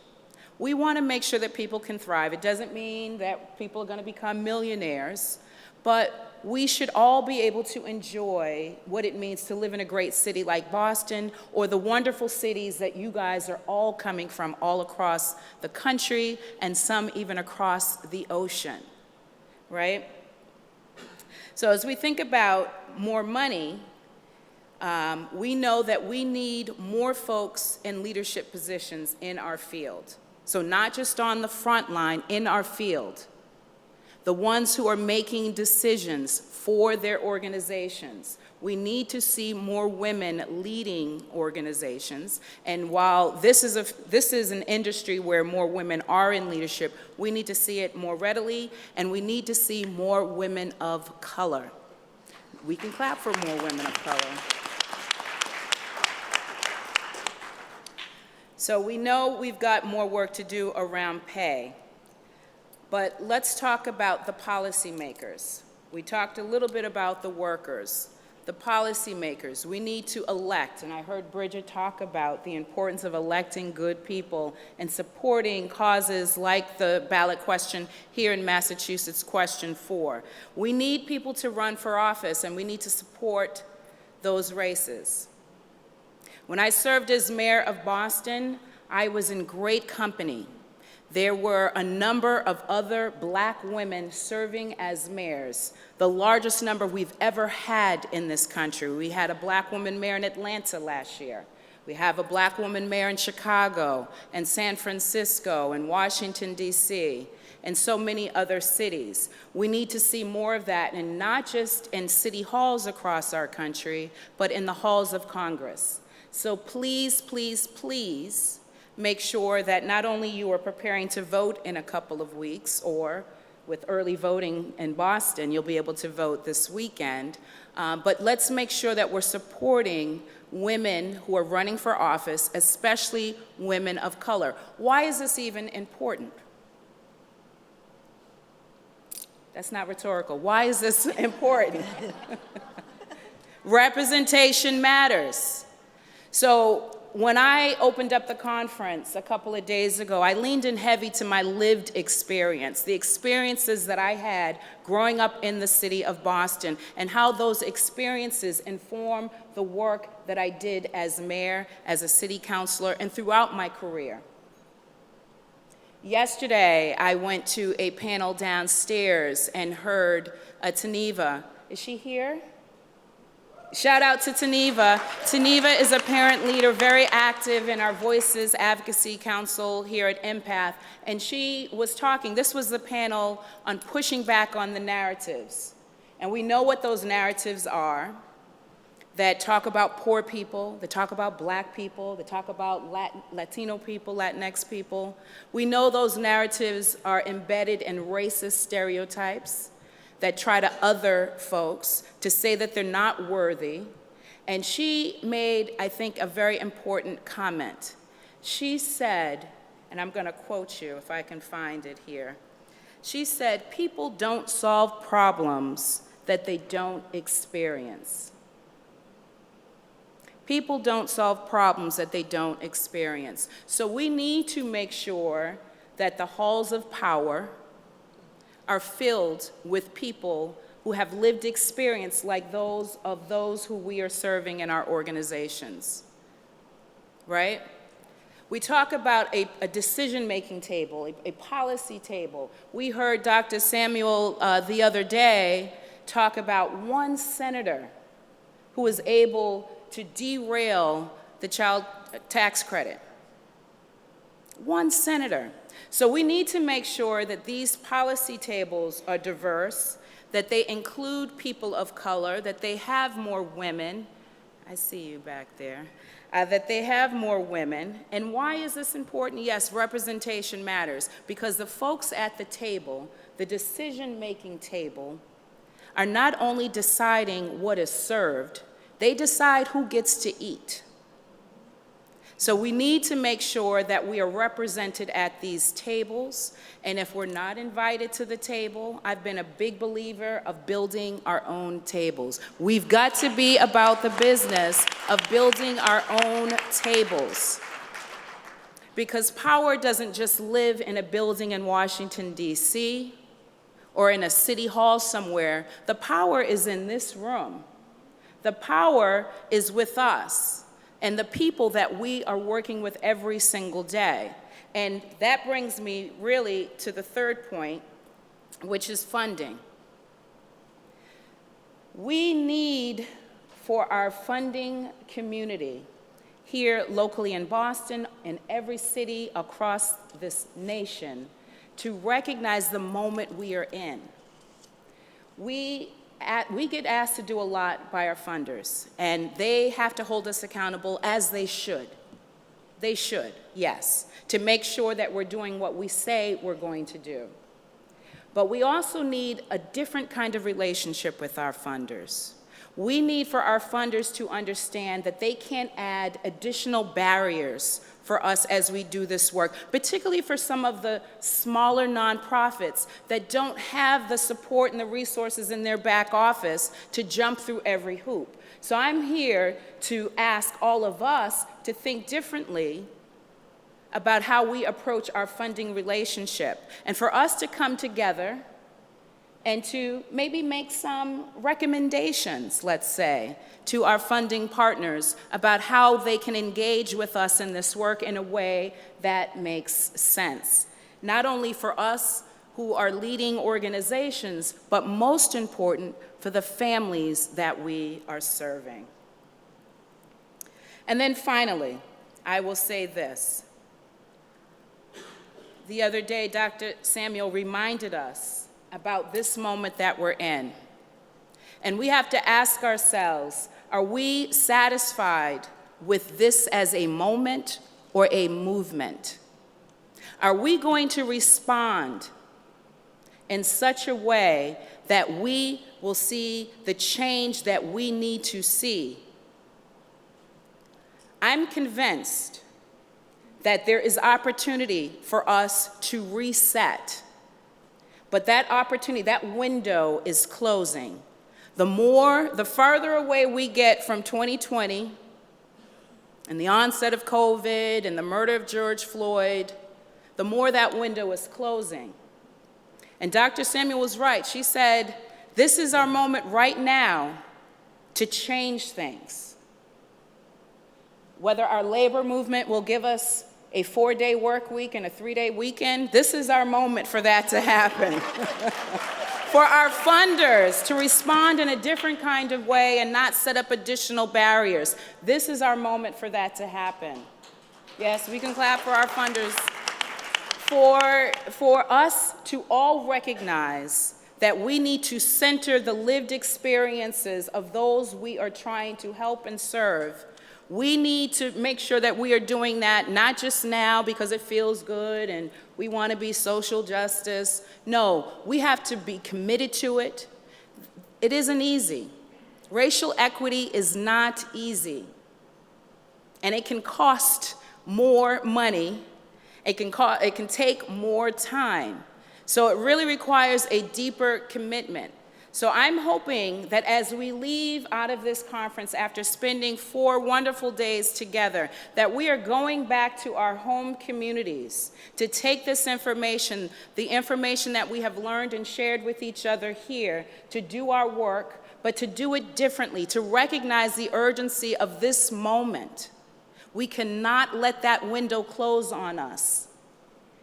We want to make sure that people can thrive. It doesn't mean that people are going to become millionaires, but we should all be able to enjoy what it means to live in a great city like Boston, or the wonderful cities that you guys are all coming from all across the country, and some even across the ocean, right? So as we think about more money, we know that we need more folks in leadership positions in our field. So not just on the front line, in our field. The ones who are making decisions for their organizations. We need to see more women leading organizations. And while this is an industry where more women are in leadership, we need to see it more readily, and we need to see more women of color. We can clap for more women of color. So we know we've got more work to do around pay. But let's talk about the policymakers. We talked a little bit about the workers, the policymakers. We need to elect, and I heard Bridget talk about the importance of electing good people and supporting causes like the ballot question here in Massachusetts, question 4. We need people to run for office, and we need to support those races. When I served as mayor of Boston, I was in great company. There were a number of other black women serving as mayors, the largest number we've ever had in this country. We had a black woman mayor in Atlanta last year. We have a black woman mayor in Chicago and San Francisco and Washington, D.C., and so many other cities. We need to see more of that, and not just in city halls across our country, but in the halls of Congress. So please, please, please, make sure that not only you are preparing to vote in a couple of weeks, or with early voting in Boston, you'll be able to vote this weekend, but let's make sure that we're supporting women who are running for office, especially women of color. Why is this even important? That's not rhetorical. Why is this important? Representation matters. So when I opened up the conference a couple of days ago, I leaned in heavy to my lived experience, the experiences that I had growing up in the city of Boston, and how those experiences inform the work that I did as mayor, as a city councilor, and throughout my career. Yesterday, I went to a panel downstairs and heard Taneva. Is she here? Shout out to Taneva. Taneva is a parent leader, very active in our Voices Advocacy Council here at EMPath, and she was talking. This was the panel on pushing back on the narratives. And we know what those narratives are, that talk about poor people, that talk about black people, that talk about Latino people, Latinx people. We know those narratives are embedded in racist stereotypes that try to other folks, to say that they're not worthy. And she made, I think, a very important comment. She said, and I'm going to quote you if I can find it here. She said, "People don't solve problems that they don't experience." People don't solve problems that they don't experience. So we need to make sure that the halls of power are filled with people who have lived experience like those of those who we are serving in our organizations, right? We talk about a decision-making table, a policy table. We heard Dr. Samuel the other day talk about one senator who was able to derail the child tax credit. One senator. So we need to make sure that these policy tables are diverse, that they include people of color, that they have more women. I see you back there. That they have more women. And why is this important? Yes, representation matters, because the folks at the table, the decision-making table, are not only deciding what is served, they decide who gets to eat. So we need to make sure that we are represented at these tables, and if we're not invited to the table, I've been a big believer of building our own tables. We've got to be about the business of building our own tables. Because power doesn't just live in a building in Washington, D.C., or in a city hall somewhere. The power is in this room. The power is with us and the people that we are working with every single day. And that brings me really to the third point, which is funding. We need, for our funding community here locally in Boston and every city across this nation, to recognize the moment we are in. We get asked to do a lot by our funders, and they have to hold us accountable, as they should. They should, yes, to make sure that we're doing what we say we're going to do. But we also need a different kind of relationship with our funders. We need for our funders to understand that they can't add additional barriers for us as we do this work, particularly for some of the smaller nonprofits that don't have the support and the resources in their back office to jump through every hoop. So I'm here to ask all of us to think differently about how we approach our funding relationship, and for us to come together and to maybe make some recommendations, let's say, to our funding partners about how they can engage with us in this work in a way that makes sense. Not only for us who are leading organizations, but most important, for the families that we are serving. And then finally, I will say this. The other day, Dr. Samuel reminded us about this moment that we're in. And we have to ask ourselves, are we satisfied with this as a moment or a movement? Are we going to respond in such a way that we will see the change that we need to see? I'm convinced that there is opportunity for us to reset. But that opportunity, that window is closing. The farther away we get from 2020 and the onset of COVID and the murder of George Floyd, the more that window is closing. And Dr. Samuel was right. She said, this is our moment right now to change things. Whether our labor movement will give us a 4-day work week and a 3-day weekend, this is our moment for that to happen. For our funders to respond in a different kind of way and not set up additional barriers, this is our moment for that to happen. Yes, we can clap for our funders. For us to all recognize that we need to center the lived experiences of those we are trying to help and serve. We need to make sure that we are doing that not just now because it feels good and we want to be social justice. No, we have to be committed to it. It isn't easy. Racial equity is not easy. And it can cost more money. It can take more time. So it really requires a deeper commitment. So I'm hoping that as we leave out of this conference after spending 4 wonderful days together, that we are going back to our home communities to take this information, the information that we have learned and shared with each other here, to do our work, but to do it differently, to recognize the urgency of this moment. We cannot let that window close on us.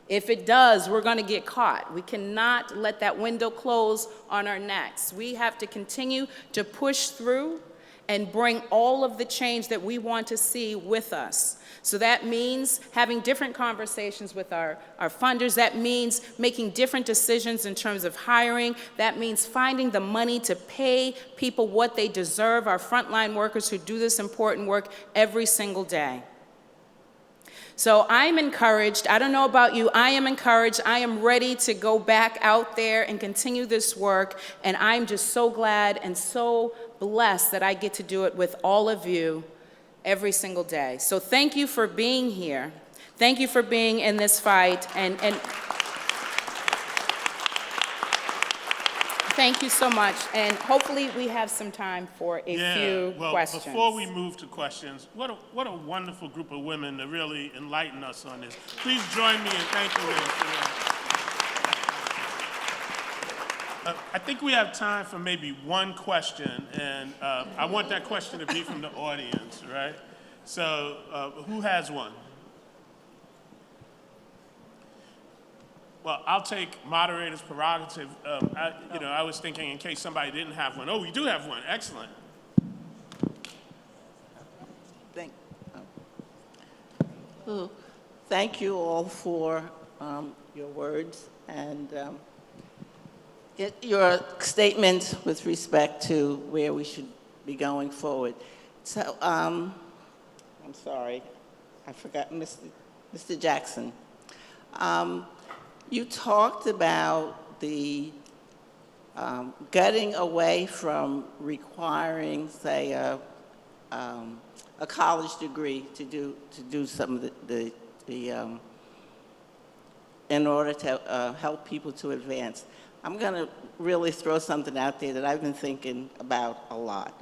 If it does, we're going to get caught. We cannot let that window close on our necks. We have to continue to push through and bring all of the change that we want to see with us. So that means having different conversations with our funders. That means making different decisions in terms of hiring. That means finding the money to pay people what they deserve, our frontline workers who do this important work every single day. So I'm encouraged. I don't know about you. I am encouraged. I am ready to go back out there and continue this work. And I'm just so glad and so blessed that I get to do it with all of you every single day. So thank you for being here. Thank you for being in this fight. And thank you so much. And hopefully we have some time for a few questions. Before we move to questions, what a wonderful group of women to really enlighten us on this. Please join me in thanking them. I think we have time for maybe one question, and I want that question to be from the audience, right? So who has one? Well, I'll take moderator's prerogative. I was thinking in case somebody didn't have one. Oh, we do have one. Excellent. Thank you all for your words and your statements with respect to where we should be going forward. So, I'm sorry, I forgot, Mr. Jackson. You talked about the getting away from requiring, say, a college degree to do some of the in order to help people to advance. I'm going to really throw something out there that I've been thinking about a lot,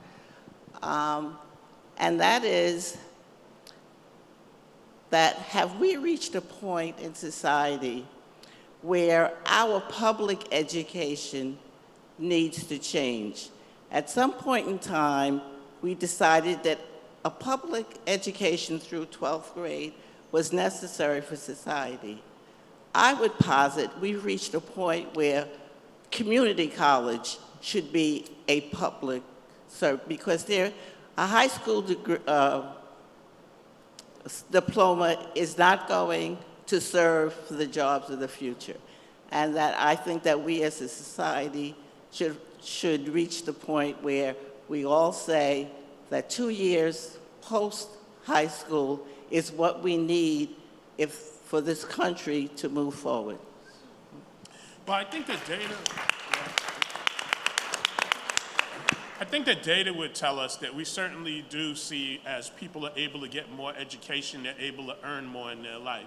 and that is that have we reached a point in society where our public education needs to change? At some point in time, we decided that a public education through 12th grade was necessary for society. I would posit we've reached a point where community college should be a public service because a high school diploma is not going to serve for the jobs of the future. And that I think that we as a society should reach the point where we all say that 2 years post-high school is what we need for this country to move forward. Well, I think the data would tell us that we certainly do see as people are able to get more education, they're able to earn more in their life.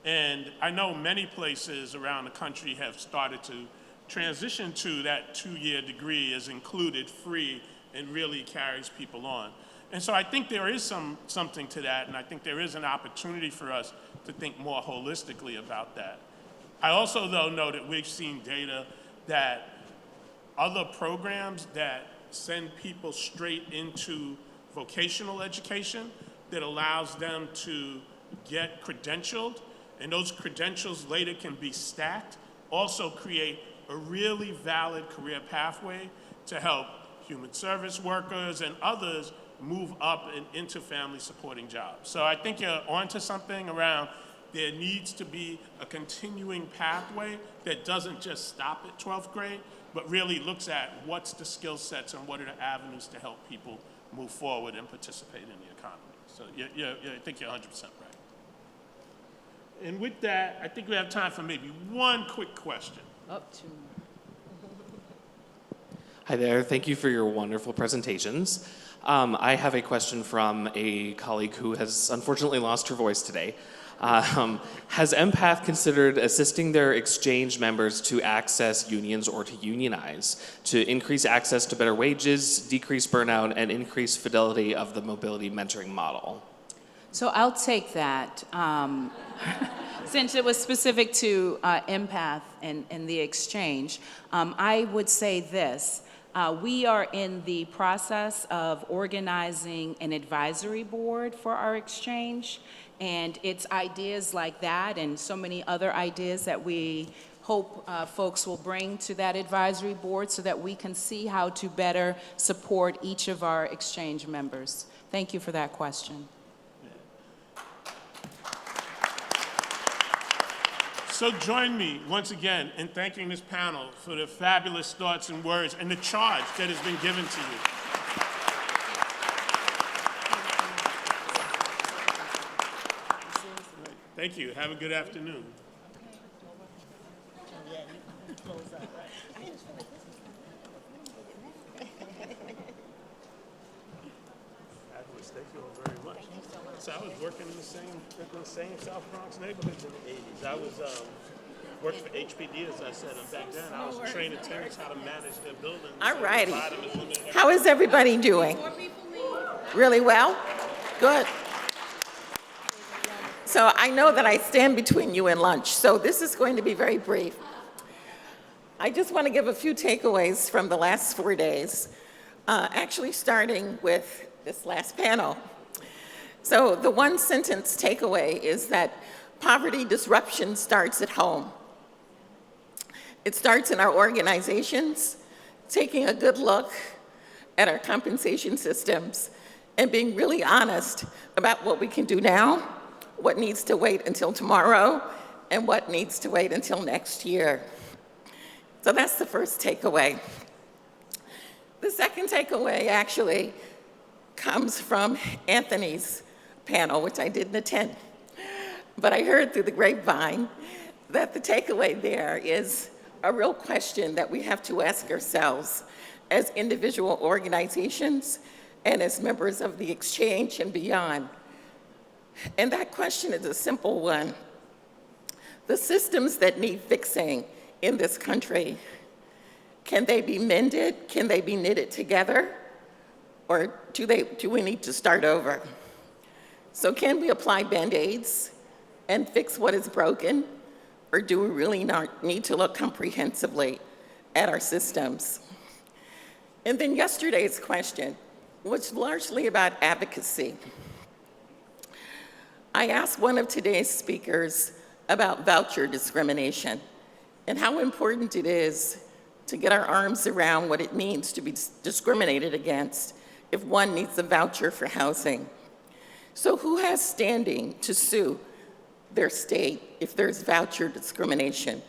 And I know many places around the country have started to transition to that 2-year degree as included, free, and really carries people on. And so I think there is something to that, and I think there is an opportunity for us to think more holistically about that. I also, though, know that we've seen data that other programs that send people straight into vocational education that allows them to get credentialed, and those credentials later can be stacked, also create a really valid career pathway to help human service workers and others move up and into family supporting jobs. So I think you're onto something around there needs to be a continuing pathway that doesn't just stop at 12th grade, but really looks at what's the skill sets and what are the avenues to help people move forward and participate in the economy. So I think you're 100% right. And with that, I think we have time for maybe one quick question. Up to. Hi there, thank you for your wonderful presentations. I have a question from a colleague who has unfortunately lost her voice today. Has EMPath considered assisting their exchange members to access unions or to unionize, to increase access to better wages, decrease burnout, and increase fidelity of the mobility mentoring model? So I'll take that. Since it was specific to EMPath and the exchange, I would say this. We are in the process of organizing an advisory board for our exchange, and it's ideas like that and so many other ideas that we hope folks will bring to that advisory board so that we can see how to better support each of our exchange members. Thank you for that question. So join me once again in thanking this panel for the fabulous thoughts and words and the charge that has been given to you. Thank you. Have a good afternoon. Fabulous. Thank you all very much. So I was working in the same South Bronx neighborhoods in the 80s. I was worked for HPD, as I said, and back then I was training tenants how to manage their buildings. All righty. Provide them as limited How is everybody doing? Really well? Good. So I know that I stand between you and lunch, so this is going to be very brief. I just want to give a few takeaways from the last 4 days, actually starting with this last panel. So the one sentence takeaway is that poverty disruption starts at home. It starts in our organizations, taking a good look at our compensation systems and being really honest about what we can do now, what needs to wait until tomorrow, and what needs to wait until next year. So that's the first takeaway. The second takeaway actually comes from Anthony's panel, which I didn't attend. But I heard through the grapevine that the takeaway there is a real question that we have to ask ourselves as individual organizations and as members of the exchange and beyond. And that question is a simple one. The systems that need fixing in this country, can they be mended? Can they be knitted together? Or do we need to start over? So can we apply Band-Aids and fix what is broken? Or do we really need to look comprehensively at our systems? And then yesterday's question was largely about advocacy. I asked one of today's speakers about voucher discrimination and how important it is to get our arms around what it means to be discriminated against if one needs a voucher for housing. So who has standing to sue their state if there's voucher discrimination,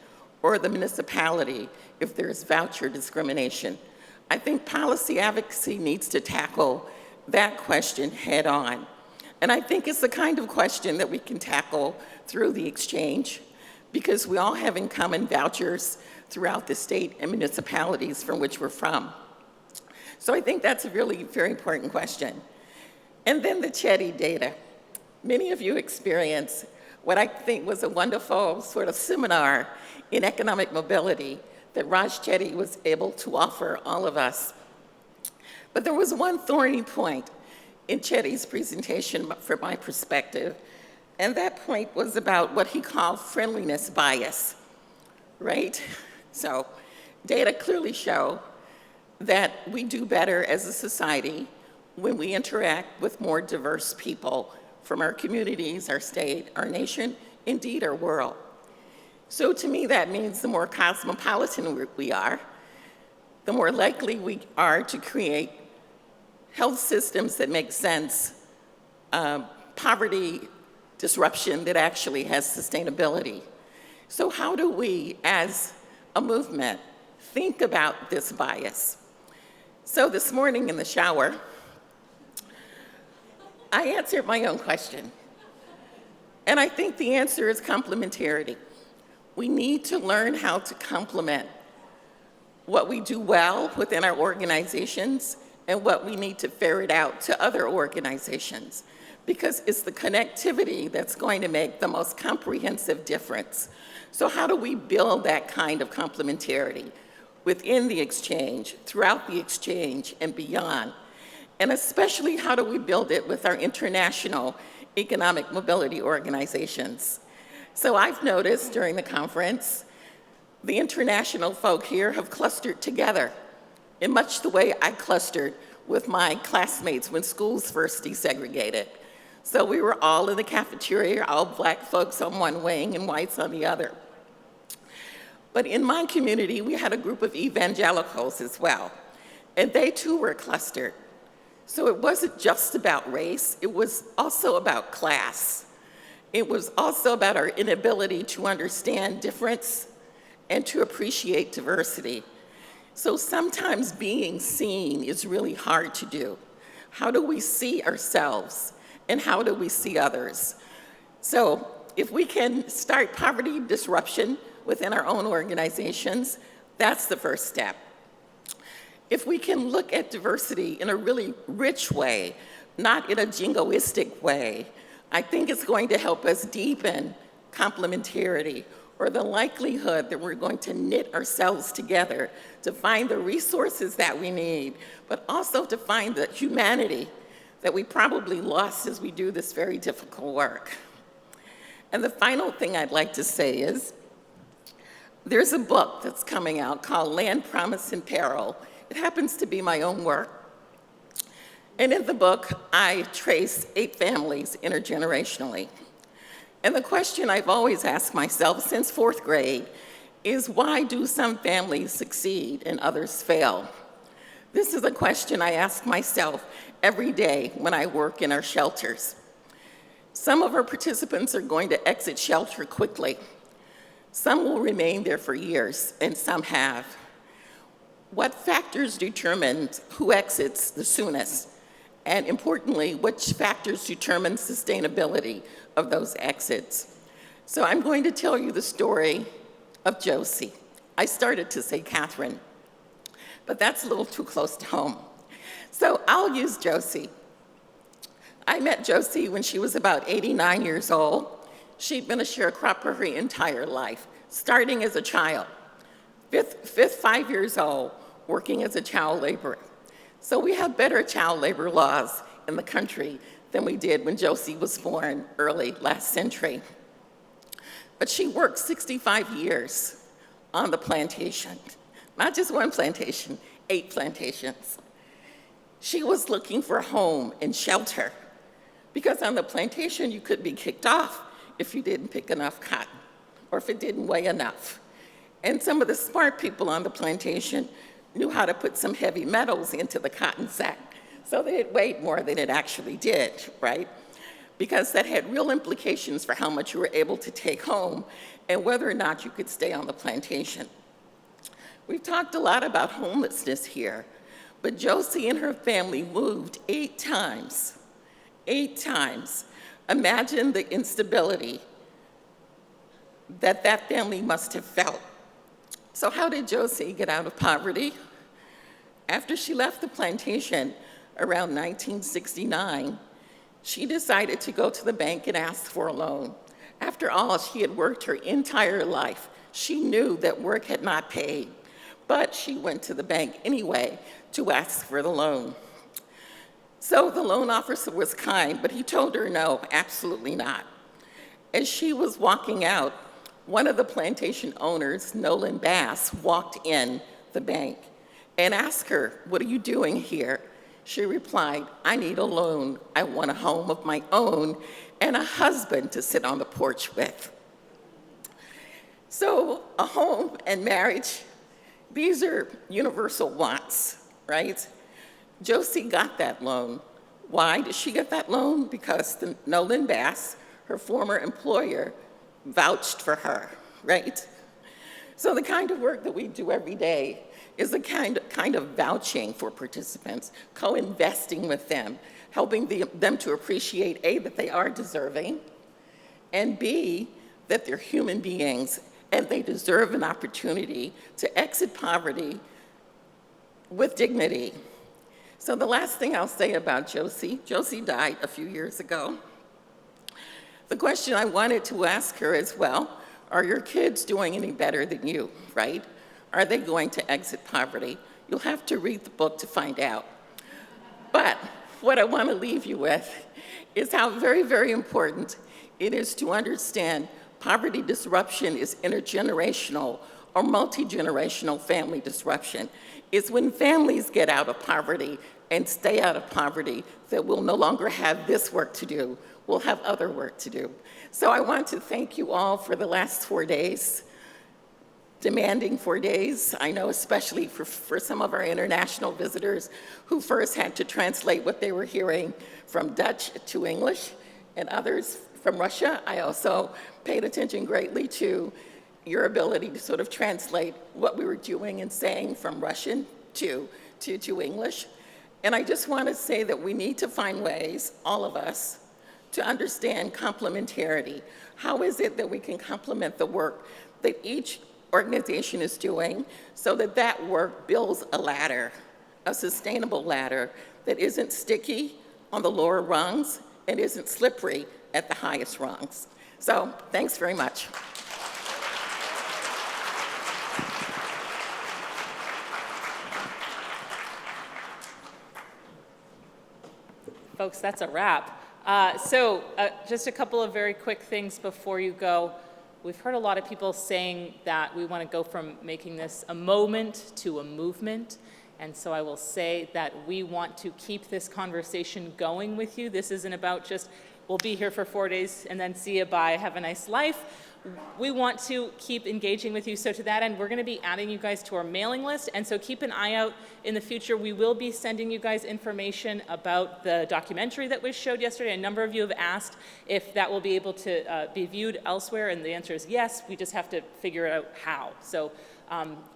or the municipality if there's voucher discrimination? I think policy advocacy needs to tackle that question head on. And I think it's the kind of question that we can tackle through the exchange, because we all have in common vouchers throughout the state and municipalities from which we're from. So I think that's a really very important question. And then the Chetty data. Many of you experienced what I think was a wonderful sort of seminar in economic mobility that Raj Chetty was able to offer all of us. But there was one thorny point in Chetty's presentation from my perspective, and that point was about what he called friendliness bias, right? So data clearly show that we do better as a society when we interact with more diverse people from our communities, our state, our nation, indeed our world. So to me, that means the more cosmopolitan we are, the more likely we are to create health systems that make sense, poverty disruption that actually has sustainability. So how do we, as a movement, think about this bias? So this morning in the shower, I answered my own question. And I think the answer is complementarity. We need to learn how to complement what we do well within our organizations and what we need to ferret out to other organizations, because it's the connectivity that's going to make the most comprehensive difference. So how do we build that kind of complementarity within the exchange, throughout the exchange, and beyond? And especially, how do we build it with our international economic mobility organizations? So I've noticed during the conference, the international folk here have clustered together in much the way I clustered with my classmates when schools first desegregated. So we were all in the cafeteria, all black folks on one wing and whites on the other. But in my community, we had a group of evangelicals as well, and they too were clustered. So it wasn't just about race, it was also about class. It was also about our inability to understand difference and to appreciate diversity. So sometimes being seen is really hard to do. How do we see ourselves and how do we see others? So if we can start poverty disruption within our own organizations, that's the first step. If we can look at diversity in a really rich way, not in a jingoistic way, I think it's going to help us deepen complementarity, or the likelihood that we're going to knit ourselves together to find the resources that we need, but also to find the humanity that we probably lost as we do this very difficult work. And the final thing I'd like to say is, there's a book that's coming out called Land Promise and Peril. It happens to be my own work. And in the book, I trace 8 families intergenerationally. And the question I've always asked myself since 4th grade is, why do some families succeed and others fail? This is a question I ask myself every day when I work in our shelters. Some of our participants are going to exit shelter quickly. Some will remain there for years, and some have. What factors determine who exits the soonest? And importantly, which factors determine sustainability of those exits? So I'm going to tell you the story of Josie. I started to say Catherine, but that's a little too close to home. So I'll use Josie. I met Josie when she was about 89 years old. She'd been a sharecropper her entire life, starting as a child, fifth 5 years old, working as a child laborer. So we have better child labor laws in the country than we did when Josie was born early last century. But she worked 65 years on the plantation, not just one plantation, 8 plantations. She was looking for a home and shelter, because on the plantation you could be kicked off if you didn't pick enough cotton or if it didn't weigh enough. And some of the smart people on the plantation knew how to put some heavy metals into the cotton sack so that it weighed more than it actually did, right? Because that had real implications for how much you were able to take home and whether or not you could stay on the plantation. We've talked a lot about homelessness here, but Josie and her family moved 8 times. 8 times. Imagine the instability that that family must have felt. So how did Josie get out of poverty? After she left the plantation around 1969, she decided to go to the bank and ask for a loan. After all, she had worked her entire life. She knew that work had not paid, but she went to the bank anyway to ask for the loan. So the loan officer was kind, but he told her no, absolutely not. As she was walking out, one of the plantation owners, Nolan Bass, walked in the bank and asked her, "What are you doing here?" She replied, "I need a loan. I want a home of my own and a husband to sit on the porch with." So a home and marriage, these are universal wants, right? Josie got that loan. Why did she get that loan? Because Nolan Bass, her former employer, vouched for her, right? So the kind of work that we do every day is the kind of vouching for participants, co-investing with them, helping them to appreciate, A, that they are deserving, and B, that they're human beings and they deserve an opportunity to exit poverty with dignity. So the last thing I'll say about Josie died a few years ago. The question I wanted to ask her is, well, are your kids doing any better than you, right? Are they going to exit poverty? You'll have to read the book to find out. But what I want to leave you with is how very, very important it is to understand poverty disruption is intergenerational or multi-generational family disruption. It's when families get out of poverty and stay out of poverty that we'll no longer have this work to do. We'll have other work to do. So I want to thank you all for the last 4 days, demanding 4 days. I know especially for some of our international visitors who first had to translate what they were hearing from Dutch to English, and others from Russia. I also paid attention greatly to your ability to sort of translate what we were doing and saying from Russian to English. And I just want to say that we need to find ways, all of us, to understand complementarity. How is it that we can complement the work that each organization is doing so that that work builds a ladder, a sustainable ladder that isn't sticky on the lower rungs and isn't slippery at the highest rungs. So thanks very much. Folks, that's a wrap. Just a couple of very quick things before you go. We've heard a lot of people saying that we want to go from making this a moment to a movement. And so I will say that we want to keep this conversation going with you. This isn't about just, we'll be here for 4 days and then see you, bye, have a nice life. We want to keep engaging with you. So to that end, we're going to be adding you guys to our mailing list. And so keep an eye out in the future. We will be sending you guys information about the documentary that was showed yesterday. A number of you have asked if that will be able to be viewed elsewhere. And the answer is yes. We just have to figure out how. So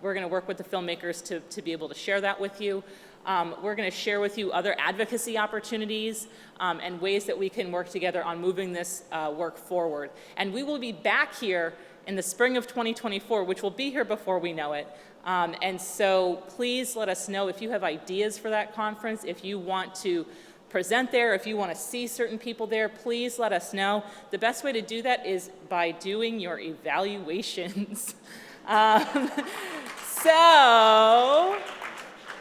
we're going to work with the filmmakers to be able to share that with you. We're going to share with you other advocacy opportunities and ways that we can work together on moving this work forward. And we will be back here in the spring of 2024, which will be here before we know it. And so please let us know if you have ideas for that conference, if you want to present there, if you want to see certain people there, please let us know. The best way to do that is by doing your evaluations. So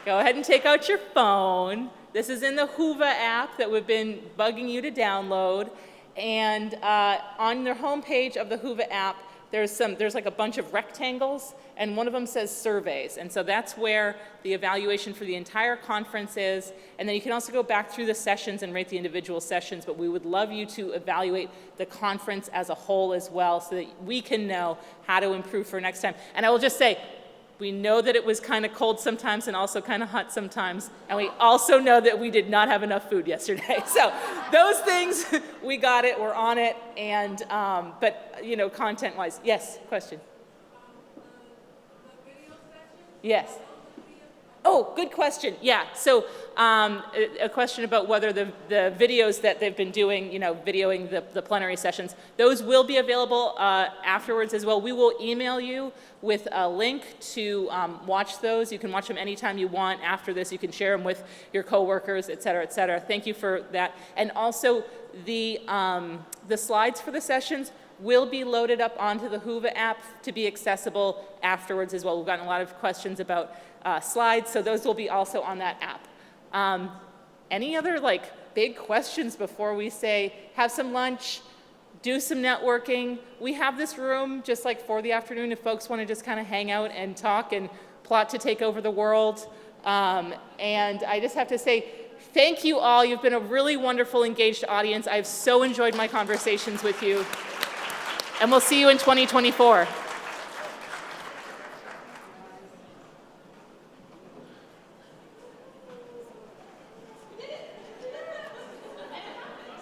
go ahead and take out your phone. This is in the Whova app that we've been bugging you to download. And on the homepage of the Whova app, there's like a bunch of rectangles, and one of them says surveys. And so that's where the evaluation for the entire conference is. And then you can also go back through the sessions and rate the individual sessions, but we would love you to evaluate the conference as a whole as well so that we can know how to improve for next time. And I will just say, we know that it was kind of cold sometimes and also kind of hot sometimes. And we also know that we did not have enough food yesterday. So those things, we got it, we're on it. And, but, you know, content-wise, yes, question? Yes. Oh, good question. Yeah, so a question about whether the videos that they've been doing, you know, videoing the plenary sessions, those will be available afterwards as well. We will email you with a link to watch those. You can watch them anytime you want. After this, you can share them with your coworkers, et cetera, et cetera. Thank you for that. And also, the slides for the sessions will be loaded up onto the Whova app to be accessible afterwards as well. We've gotten a lot of questions about slides, so those will be also on that app. Any other big questions before we say have some lunch, do some networking? We have this room just for the afternoon if folks want to just kind of hang out and talk and plot to take over the world. And I just have to say thank you all. You've been a really wonderful, engaged audience. I've so enjoyed my conversations with you. And we'll see you in 2024.